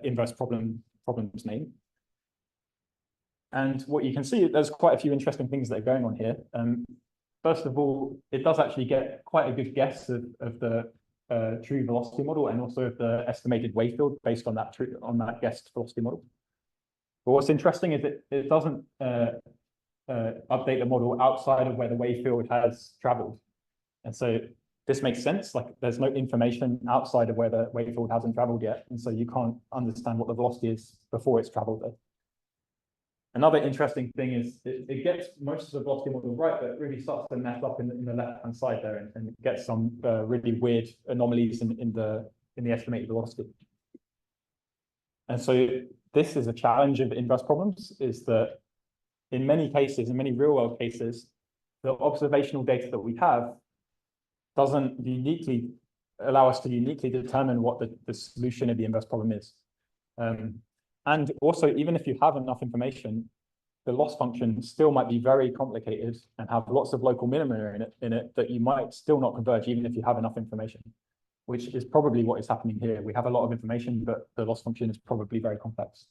inverse problem's name. And what you can see, there's quite a few interesting things that are going on here. First of all, it does actually get quite a good guess of the true velocity model, and also of the estimated wave field based on that guessed velocity model. But what's interesting is it doesn't update the model outside of where the wave field has traveled. And so this makes sense. Like, there's no information outside of where the wave field hasn't traveled yet, and so you can't understand what the velocity is before it's traveled there. Another interesting thing is it gets most of the velocity model right, but it really starts to mess up in the left-hand side there, and it gets some really weird anomalies in the estimated velocity. And so this is a challenge of inverse problems, is that in many cases, in many real-world cases, the observational data that we have doesn't uniquely allow us to uniquely determine what the solution of the inverse problem is. And also, even if you have enough information, the loss function still might be very complicated and have lots of local minima in it that you might still not converge, even if you have enough information, which is probably what is happening here. We have a lot of information, but the loss function is probably very complex.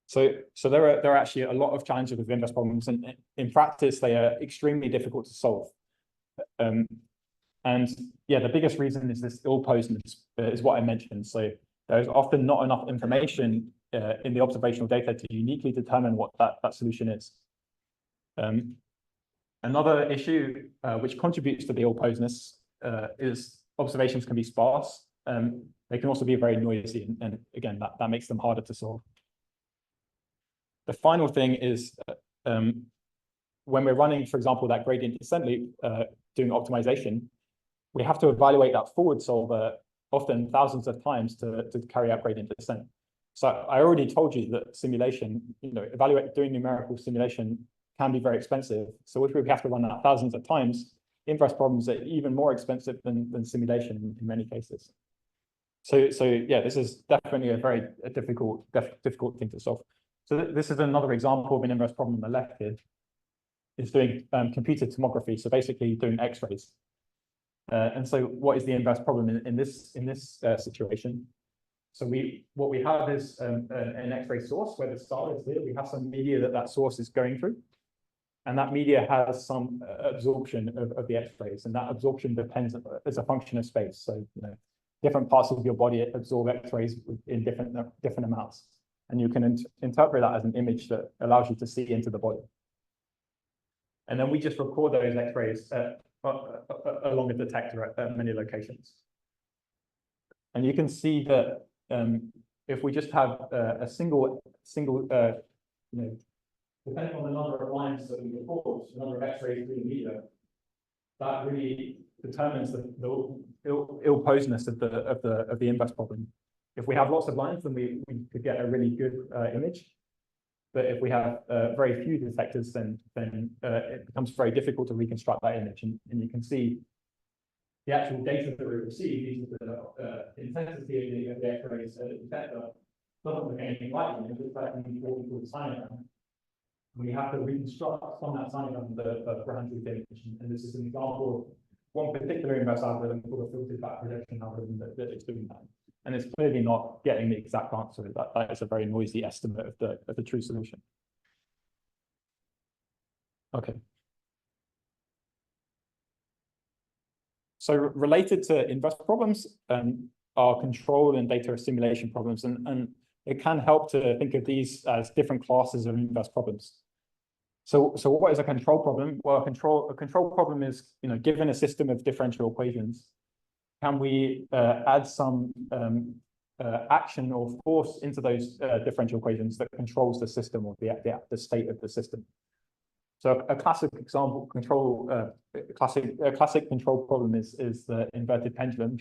So there are actually a lot of challenges with inverse problems, and in practice, they are extremely difficult to solve. And yeah, the biggest reason is this ill-posedness, is what I mentioned. So there's often not enough information in the observational data to uniquely determine what that solution is. Another issue which contributes to the ill-posedness is observations can be sparse. They can also be very noisy, and again, that makes them harder to solve. The final thing is when we're running, for example, that gradient descent loop, doing optimization, we have to evaluate that forward solver often thousands of times to carry out gradient descent. So I already told you that simulation, doing numerical simulation can be very expensive. So if we have to run that thousands of times, inverse problems are even more expensive than simulation in many cases. So yeah, this is definitely a very difficult thing to solve. So this is another example of an inverse problem on the left here. It's doing computed tomography, so basically doing X-rays. And so what is the inverse problem in this situation? So what we have is an X-ray source where the star is here. We have some media that source is going through, and that media has some absorption of the X-rays, and that absorption depends as a function of space. So different parts of your body absorb X-rays in different amounts. And you can interpret that as an image that allows you to see into the body. And then we just record those X-rays along a detector at many locations. And you can see that if we just have a single depending on the number of lines that we record, the number of X-rays per meter, that really determines the ill-posedness of the inverse problem. If we have lots of lines, then we could get a really good image. But if we have very few detectors, then it becomes very difficult to reconstruct that image. And you can see the actual data that we receive, the intensity of the X-rays at the detector doesn't look anything like it. It looks like what we call the sinogram. We have to reconstruct from that sinogram the ground truth image. And this is an example of one particular inverse algorithm called a filtered back projection algorithm that is doing that. And it's clearly not getting the exact answer. That is a very noisy estimate of the true solution. Okay. So related to inverse problems are control and data assimilation problems. And it can help to think of these as different classes of inverse problems. So what is a control problem? Well, a control problem is, given a system of differential equations, can we add some action or force into those differential equations that controls the system or the state of the system? So a classic example classic control problem is the inverted pendulum.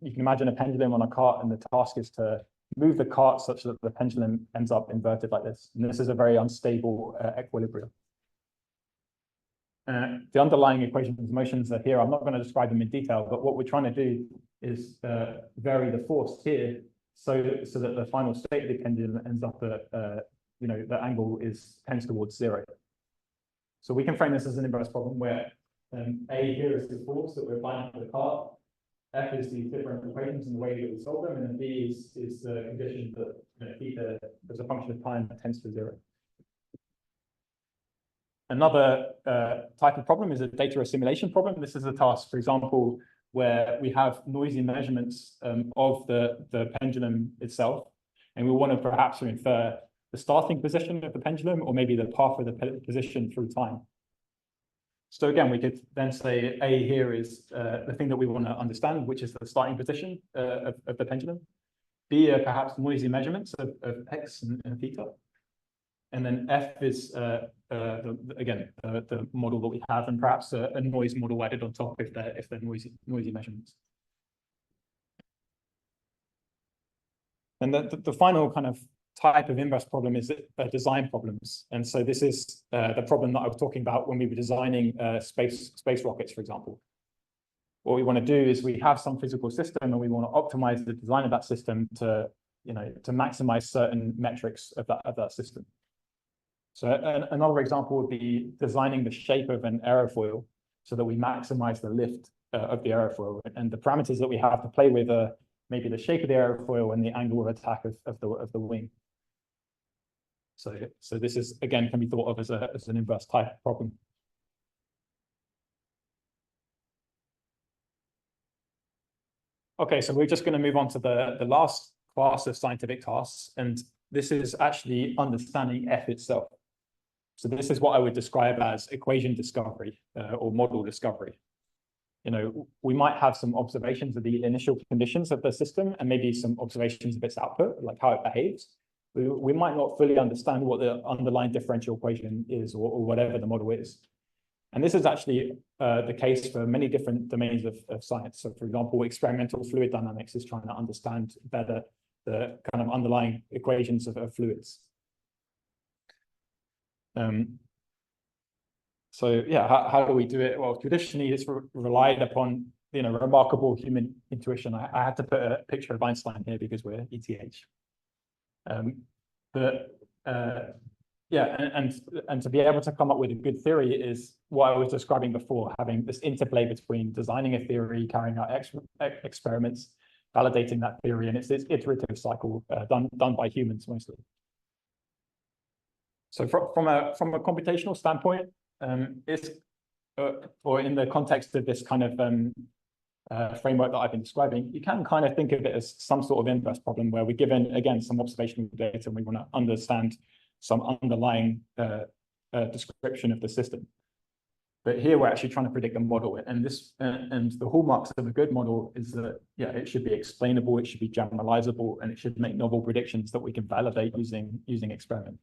You can imagine a pendulum on a cart, and the task is to move the cart such that the pendulum ends up inverted like this. And this is a very unstable equilibrium. The underlying equations of motions are here. I'm not going to describe them in detail, but what we're trying to do is vary the force here so that the final state of the pendulum ends up at, the angle tends towards 0. So we can frame this as an inverse problem where A here is the force that we're applying to the cart, F is the different equations and the way that we solve them, and then B is the condition that theta as a function of time tends to 0. Another type of problem is a data assimilation problem. This is a task, for example, where we have noisy measurements of the pendulum itself, and we want to perhaps infer the starting position of the pendulum or maybe the path of the position through time. So again, we could then say A here is the thing that we want to understand, which is the starting position of the pendulum. B are perhaps noisy measurements of X and theta. And then F is, the model that we have, and perhaps a noise model added on top if they're noisy measurements. And the final kind of type of inverse problem is design problems. And so this is the problem that I was talking about when we were designing space rockets, for example. What we want to do is we have some physical system and we want to optimize the design of that system to maximize certain metrics of that system. So another example would be designing the shape of an aerofoil so that we maximize the lift of the aerofoil. And the parameters that we have to play with are maybe the shape of the aerofoil and the angle of attack of the wing. So this is, again, can be thought of as an inverse type problem. Okay, so we're just going to move on to the last class of scientific tasks, and this is actually understanding F itself. So this is what I would describe as equation discovery or model discovery. We might have some observations of the initial conditions of the system and maybe some observations of its output, like how it behaves. We might not fully understand what the underlying differential equation is or whatever the model is. And this is actually the case for many different domains of science. So for example, experimental fluid dynamics is trying to understand better the kind of underlying equations of fluids. So yeah, how do we do it? Well, traditionally it's relied upon remarkable human intuition. I had to put a picture of Einstein here because we're ETH. And to be able to come up with a good theory is what I was describing before, having this interplay between designing a theory, carrying out experiments, validating that theory, and it's this iterative cycle done by humans mostly. So from a computational standpoint, or in the context of this kind of framework that I've been describing, you can kind of think of it as some sort of inverse problem where we're given, again, some observational data and we want to understand some underlying description of the system. But here we're actually trying to predict a model, and the hallmarks of a good model is that it should be explainable, it should be generalizable, and it should make novel predictions that we can validate using experiment.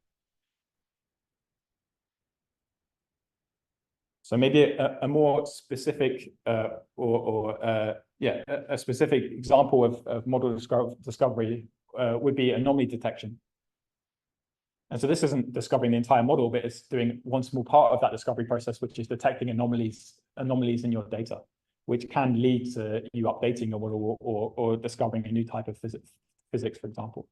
So maybe a more specific a specific example of model discovery would be anomaly detection. And so this isn't discovering the entire model, but it's doing one small part of that discovery process, which is detecting anomalies in your data, which can lead to you updating your model or discovering a new type of physics, for example.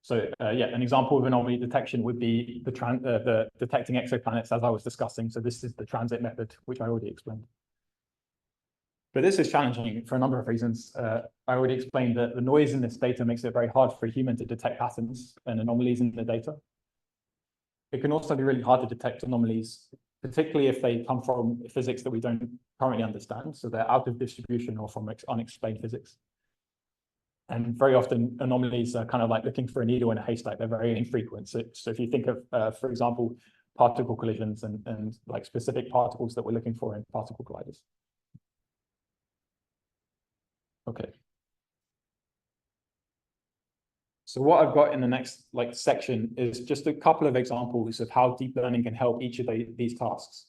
So an example of anomaly detection would be the detecting exoplanets, as I was discussing. So this is the transit method, which I already explained. But this is challenging for a number of reasons. I already explained that the noise in this data makes it very hard for a human to detect patterns and anomalies in the data. It can also be really hard to detect anomalies, particularly if they come from physics that we don't currently understand. So they're out of distribution or from unexplained physics. And very often anomalies are kind of like looking for a needle in a haystack. They're very infrequent. So if you think of, for example, particle collisions and like specific particles that we're looking for in particle colliders. Okay. So what I've got in the next section is just a couple of examples of how deep learning can help each of these tasks.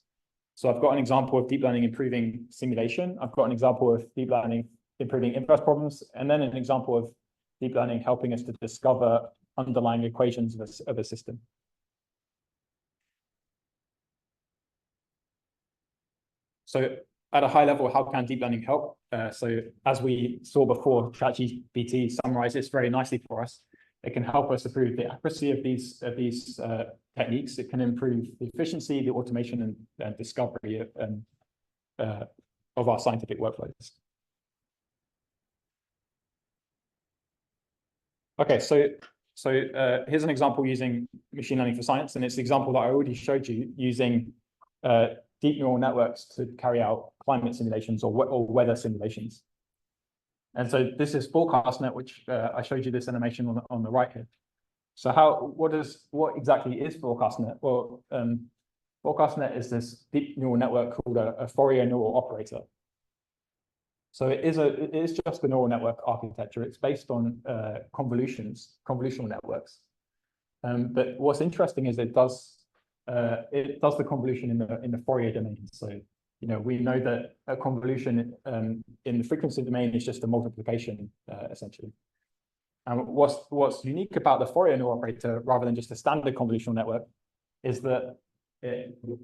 So I've got an example of deep learning improving simulation. I've got an example of deep learning improving inverse problems, and then an example of deep learning helping us to discover underlying equations of a system. So at a high level, how can deep learning help? So as we saw before, ChatGPT summarizes very nicely for us. It can help us improve the accuracy of these techniques. It can improve the efficiency, the automation, and discovery of our scientific workflows. Okay, so here's an example using machine learning for science, and it's the example that I already showed you using deep neural networks to carry out climate simulations or weather simulations. And so this is ForecastNet, which I showed you this animation on the right here. So what exactly is ForecastNet? Well, ForecastNet is this deep neural network called a Fourier neural operator. So it is just a neural network architecture. It's based on convolutional networks. But what's interesting is it does the convolution in the Fourier domain. So we know that a convolution in the frequency domain is just a multiplication essentially. And what's unique about the Fourier neural operator, rather than just a standard convolutional network, is that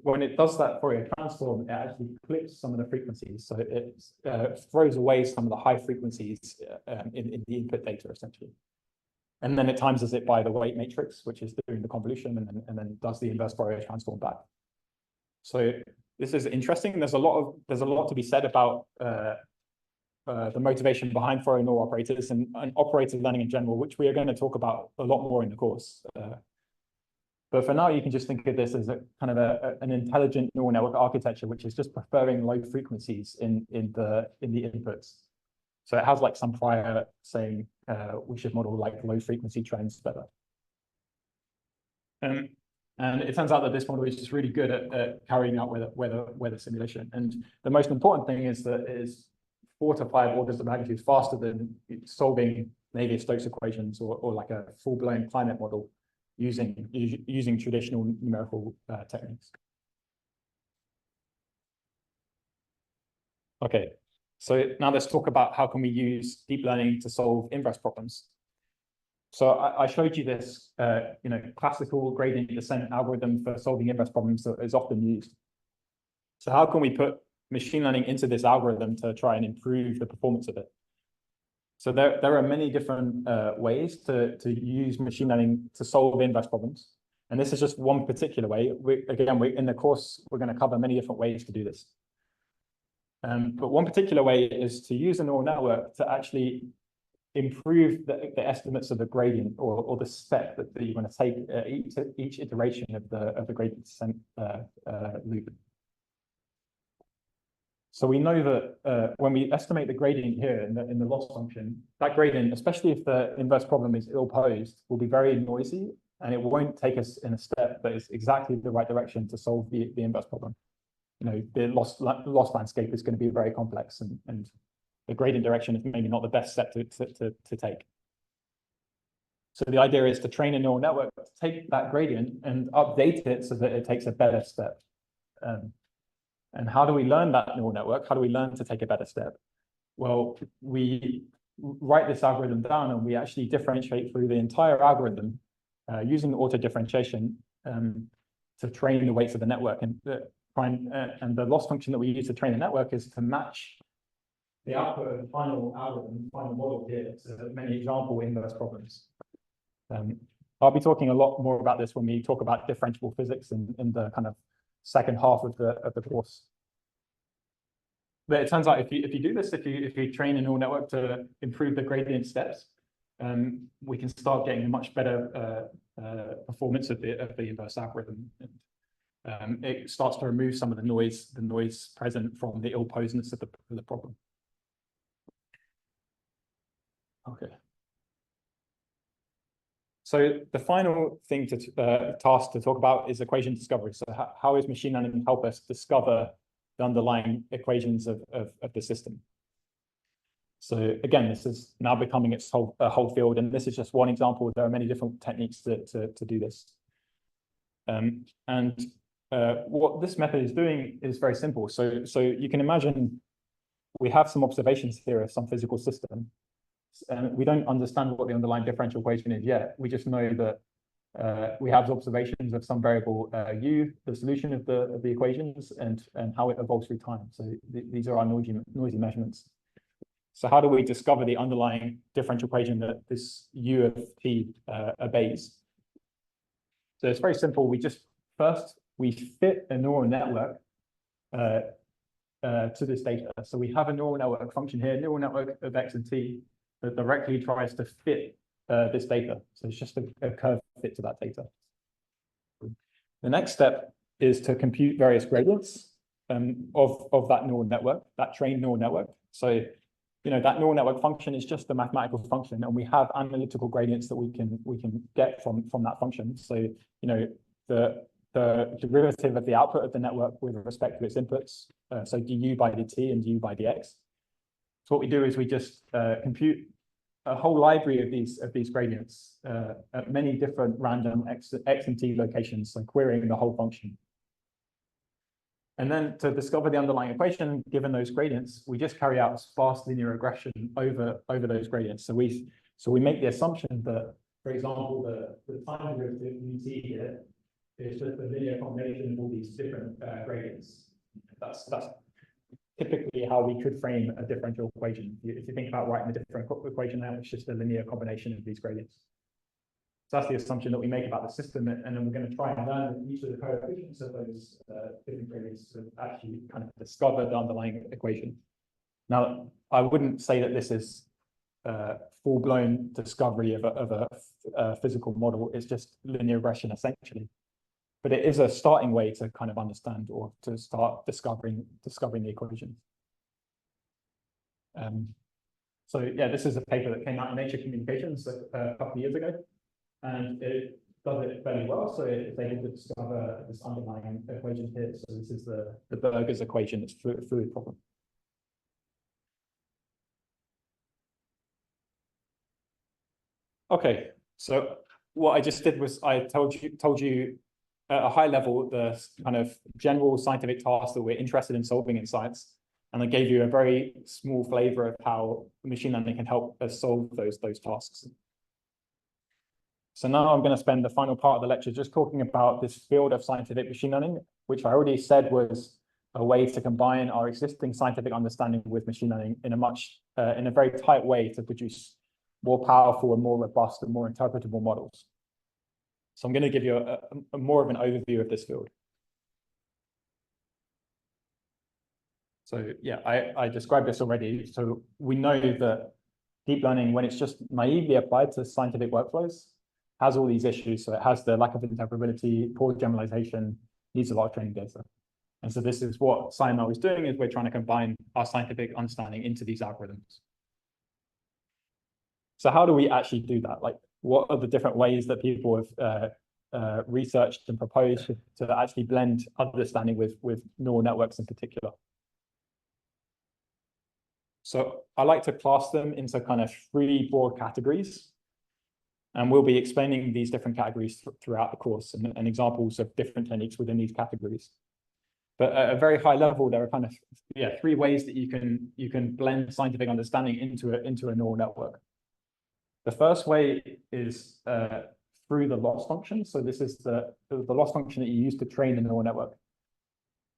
when it does that Fourier transform, it actually clips some of the frequencies. So it throws away some of the high frequencies in the input data, essentially. And then it times it by the weight matrix, which is doing the convolution, and then does the inverse Fourier transform back. So this is interesting. There's a lot to be said about the motivation behind Fourier neural operators and operator learning in general, which we are going to talk about a lot more in the course. But for now, you can just think of this as a kind of an intelligent neural network architecture, which is just preferring low frequencies in the inputs. So it has like some prior saying we should model like low frequency trends better. And it turns out that this model is just really good at carrying out weather simulation. And the most important thing is that it is 4 to 5 orders of magnitude faster than solving Navier-Stokes equations or like a full-blown climate model using traditional numerical techniques. Okay, so now let's talk about how can we use deep learning to solve inverse problems. So I showed you this, classical gradient descent algorithm for solving inverse problems that is often used. So how can we put machine learning into this algorithm to try and improve the performance of it? So there are many different ways to use machine learning to solve inverse problems. And this is just one particular way. In the course, we're going to cover many different ways to do this. But one particular way is to use a neural network to actually improve the estimates of the gradient or the step that you're going to take each iteration of the gradient descent loop. So we know that when we estimate the gradient here in the loss function, that gradient, especially if the inverse problem is ill-posed, will be very noisy, and it won't take us in a step that is exactly the right direction to solve the inverse problem. You know, the loss landscape is going to be very complex, and the gradient direction is maybe not the best step to take. So the idea is to train a neural network to take that gradient and update it so that it takes a better step. And how do we learn that neural network? How do we learn to take a better step? Well, we write this algorithm down and we actually differentiate through the entire algorithm using auto differentiation to train the weights of the network. And the loss function that we use to train the network is to match the output of the final algorithm, final model here, to many example inverse problems. I'll be talking a lot more about this when we talk about differentiable physics in the kind of second half of the course. But it turns out if you do this, if you train a neural network to improve the gradient steps, we can start getting a much better performance of the inverse algorithm. And, it starts to remove some of the noise present from the ill-posedness of the problem. Okay. So the final thing task to talk about is equation discovery. So how is machine learning help us discover the underlying equations of the system? So again, this is now becoming its whole field, and this is just one example. There are many different techniques to do this. What this method is doing is very simple. So you can imagine we have some observations here of some physical system. And we don't understand what the underlying differential equation is yet. We just know that we have observations of some variable u, the solution of the equations, and how it evolves through time. So these are our noisy measurements. So how do we discover the underlying differential equation that this u of t obeys? So it's very simple. We fit a neural network to this data. So we have a neural network function here, neural network of x and t, that directly tries to fit this data. So it's just a curve fit to that data. The next step is to compute various gradients of that neural network, that trained neural network. So, you know, that neural network function is just a mathematical function, and we have analytical gradients that we can get from that function. So, you know, the derivative of the output of the network with respect to its inputs, so du by dt and du by dx. So what we do is we just compute a whole library of these gradients at many different random x and t locations, so querying the whole function. And then to discover the underlying equation, given those gradients, we just carry out sparse linear regression over those gradients. So we make the assumption that, for example, the time derivative we see here is just a linear combination of all these different gradients. That's typically how we could frame a differential equation. If you think about writing a differential equation now, it's just a linear combination of these gradients. So that's the assumption that we make about the system, and then we're going to try and learn each of the coefficients of those different gradients to actually kind of discover the underlying equation. Now, I wouldn't say that this is full-blown discovery of a physical model. It's just linear regression, essentially. But it is a starting way to kind of understand or to start discovering the equations. So yeah, this is a paper that came out in Nature Communications a couple of years ago, and it does it fairly well. So it's able to discover this underlying equation here. So this is the Burger's equation. It's fluid problem. Okay, so what I just did was I told you at a high level the kind of general scientific tasks that we're interested in solving in science, and I gave you a very small flavor of how machine learning can help us solve those tasks. So now I'm going to spend the final part of the lecture just talking about this field of scientific machine learning, which I already said was a way to combine our existing scientific understanding with machine learning in a very tight way to produce more powerful and more robust and more interpretable models. So I'm going to give you a more of an overview of this field. So yeah, I described this already. So we know that deep learning, when it's just naively applied to scientific workflows, has all these issues. So it has the lack of interpretability, poor generalization, needs a lot of training data. And so this is what SciML is doing, is we're trying to combine our scientific understanding into these algorithms. So how do we actually do that? Like, what are the different ways that people have researched and proposed to actually blend understanding with neural networks in particular? So I like to class them into kind of 3 broad categories. And we'll be explaining these different categories throughout the course and examples of different techniques within these categories. But at a very high level, there are kind of 3 ways that you can blend scientific understanding into a neural network. The first way is through the loss function. So this is the loss function that you use to train the neural network.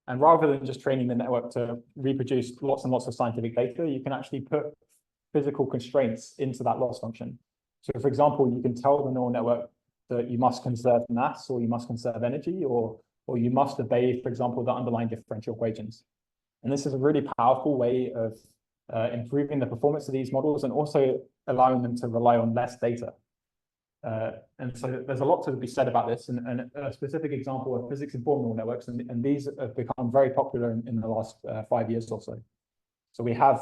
And rather than just training the network to reproduce lots and lots of scientific data, you can actually put physical constraints into that loss function. So for example, you can tell the neural network that you must conserve mass, or you must conserve energy, or you must obey, for example, the underlying differential equations. And this is a really powerful way of improving the performance of these models and also allowing them to rely on less data. And so there's a lot to be said about this, and a specific example of physics-informed neural networks, and these have become very popular in the last 5 years or so. So we have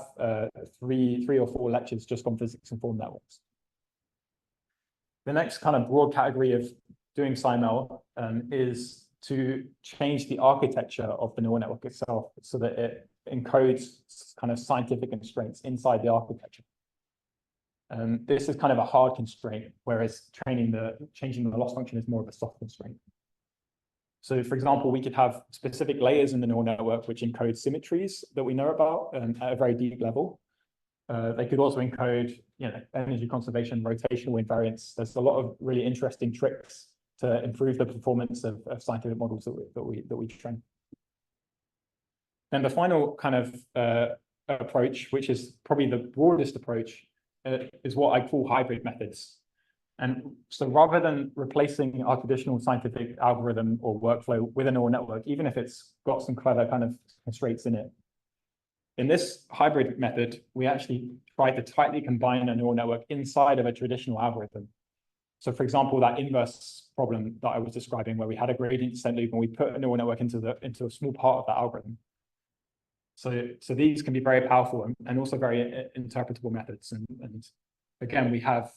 3 or 4 lectures just on physics-informed networks. The next kind of broad category of doing SciML is to change the architecture of the neural network itself so that it encodes kind of scientific constraints inside the architecture. This is kind of a hard constraint, whereas changing the loss function is more of a soft constraint. So for example, we could have specific layers in the neural network which encode symmetries that we know about at a very deep level. They could also encode, energy conservation, rotational invariance. There's a lot of really interesting tricks to improve the performance of scientific models that we train. Then the final kind of approach, which is probably the broadest approach, is what I call hybrid methods. And so rather than replacing our traditional scientific algorithm or workflow with a neural network, even if it's got some clever kind of constraints in it, in this hybrid method, we actually try to tightly combine a neural network inside of a traditional algorithm. So for example, that inverse problem that I was describing, where we had a gradient descent loop and we put a neural network into a small part of that algorithm. So these can be very powerful and also very interpretable methods. And again, we have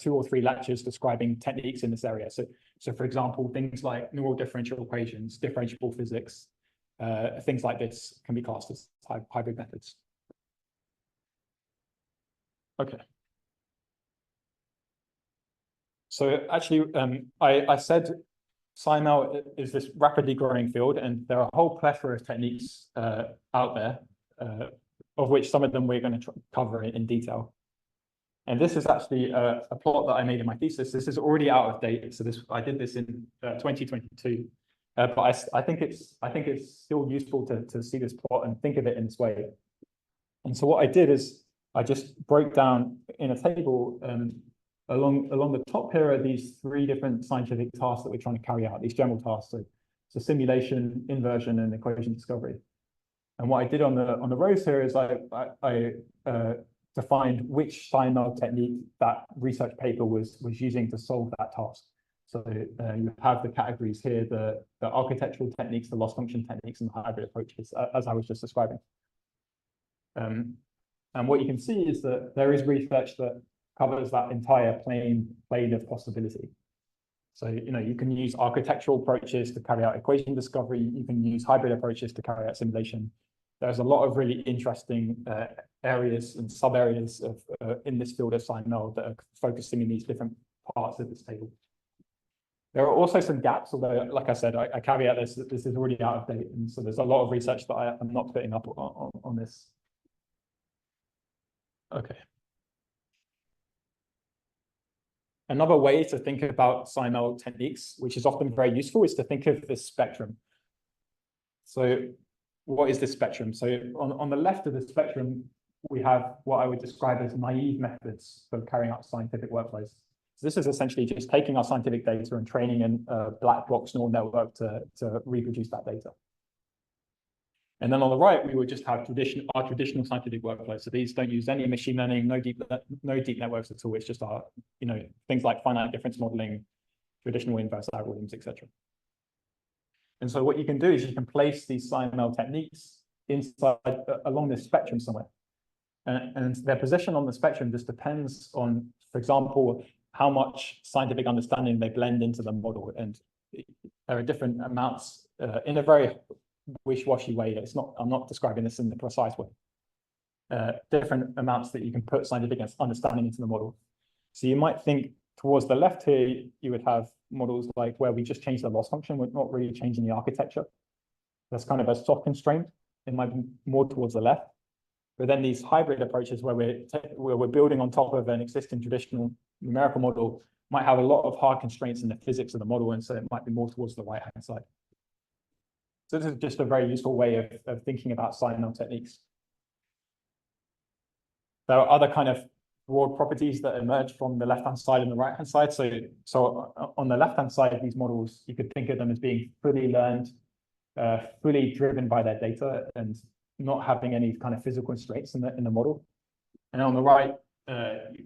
2 or 3 lectures describing techniques in this area. So for example, things like neural differential equations, differentiable physics, things like this can be classed as hybrid methods. Okay. So actually, I said SciML is this rapidly growing field, and there are a whole plethora of techniques out there, of which some of them we're going to cover in detail. And this is actually a plot that I made in my thesis. This is already out of date, so I did this in 2022. But I think it's still useful to see this plot and think of it in this way. And so what I did is I just broke down in a table along the top here are these 3 different scientific tasks that we're trying to carry out, these general tasks. So simulation, inversion, and equation discovery. And what I did on the rows here is I defined which SciML technique that research paper was using to solve that task. So you have the categories here, the architectural techniques, the loss function techniques, and the hybrid approaches, as I was just describing. And what you can see is that there is research that covers that entire plane of possibility. So, you can use architectural approaches to carry out equation discovery. You can use hybrid approaches to carry out simulation. There's a lot of really interesting areas and sub-areas in this field of SciML that are focusing in these different parts of this table. There are also some gaps, although, like I said, I caveat this, that this is already out of date. And so there's a lot of research that I'm not putting up on this. Okay. Another way to think about SciML techniques, which is often very useful, is to think of this spectrum. So what is this spectrum? So on the left of the spectrum, we have what I would describe as naive methods for carrying out scientific workflows. So this is essentially just taking our scientific data and training in a black box neural network to reproduce that data. And then on the right, we would just have our traditional scientific workflows. So these don't use any machine learning, no deep networks at all. It's just our, things like finite difference modeling, traditional inverse algorithms, etc. And so what you can do is you can place these SciML techniques inside along this spectrum somewhere. And their position on the spectrum just depends on, for example, how much scientific understanding they blend into the model. And there are different amounts in a very wish-washy way. I'm not describing this in the precise way. Different amounts that you can put scientific understanding into the model. So you might think towards the left here, you would have models like where we just change the loss function. We're not really changing the architecture. That's kind of a soft constraint. It might be more towards the left. But then these hybrid approaches where we're building on top of an existing traditional numerical model might have a lot of hard constraints in the physics of the model, and so it might be more towards the right-hand side. So this is just a very useful way of thinking about SciML techniques. There are other kind of broad properties that emerge from the left-hand side and the right-hand side. So on the left-hand side of these models, you could think of them as being fully learned, fully driven by their data, and not having any kind of physical constraints in the model. And on the right,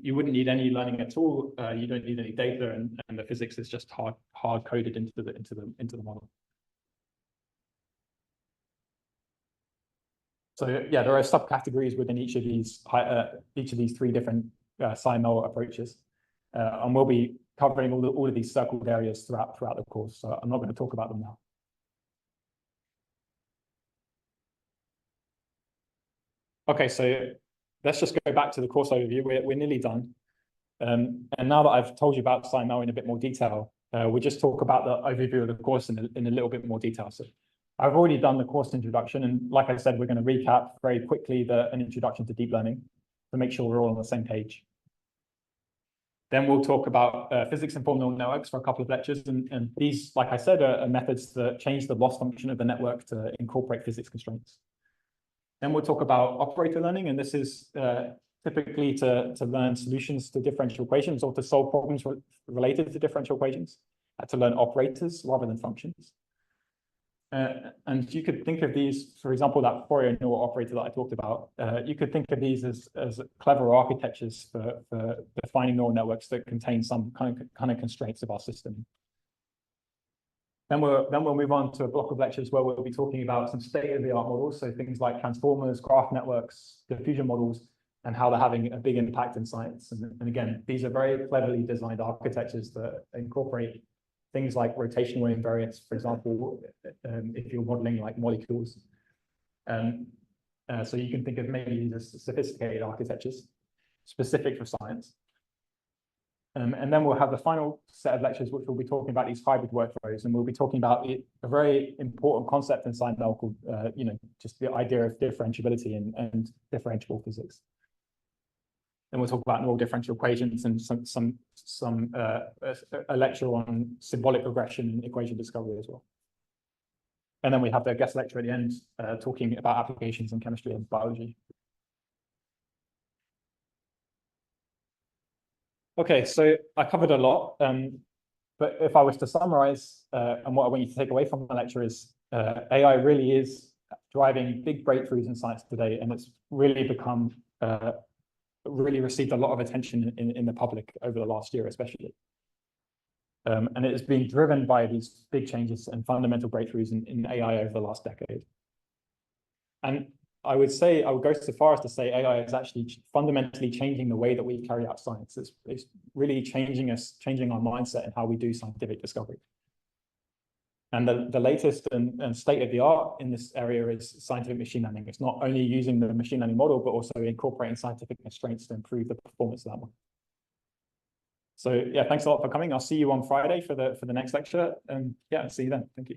you wouldn't need any learning at all. You don't need any data, and the physics is just hard coded into the model. So yeah, there are subcategories within each of these three different SciML approaches, and we'll be covering all of these circled areas throughout the course. So I'm not going to talk about them now. Okay, so let's just go back to the course overview. We're nearly done. And now that I've told you about SciML in a bit more detail, we'll just talk about the overview of the course in a little bit more detail. So I've already done the course introduction, and like I said, we're going to recap very quickly an introduction to deep learning to make sure we're all on the same page. Then we'll talk about physics-informed neural networks for a couple of lectures, and these, like I said, are methods that change the loss function of the network to incorporate physics constraints. Then we'll talk about operator learning, and this is typically to learn solutions to differential equations or to solve problems related to differential equations, to learn operators rather than functions. And you could think of these, for example, that Fourier neural operator that I talked about, you could think of these as clever architectures for defining neural networks that contain some kind of constraints of our system. Then we'll move on to a block of lectures where we'll be talking about some state-of-the-art models, so things like transformers, graph networks, diffusion models, and how they're having a big impact in science. And again, these are very cleverly designed architectures that incorporate things like rotational invariance, for example, if you're modeling like molecules. So you can think of maybe these as sophisticated architectures specific for science. And then we'll have the final set of lectures, which will be talking about these hybrid workflows, and we'll be talking about a very important concept in SciML called, just the idea of differentiability and differentiable physics. Then we'll talk about neural differential equations and a lecture on symbolic regression and equation discovery as well. And then we have the guest lecture at the end, talking about applications in chemistry and biology. Okay, so I covered a lot, but if I was to summarize, and what I want you to take away from the lecture is AI really is driving big breakthroughs in science today, and it's really become really received a lot of attention in the public over the last year, especially. And it is being driven by these big changes and fundamental breakthroughs in AI over the last decade. And I would go so far as to say AI is actually fundamentally changing the way that we carry out science. It's really changing our mindset and how we do scientific discovery. And the latest and state of the art in this area is scientific machine learning. It's not only using the machine learning model, but also incorporating scientific constraints to improve the performance of that one. So yeah, thanks a lot for coming. I'll see you on Friday for the next lecture. And yeah, see you then. Thank you.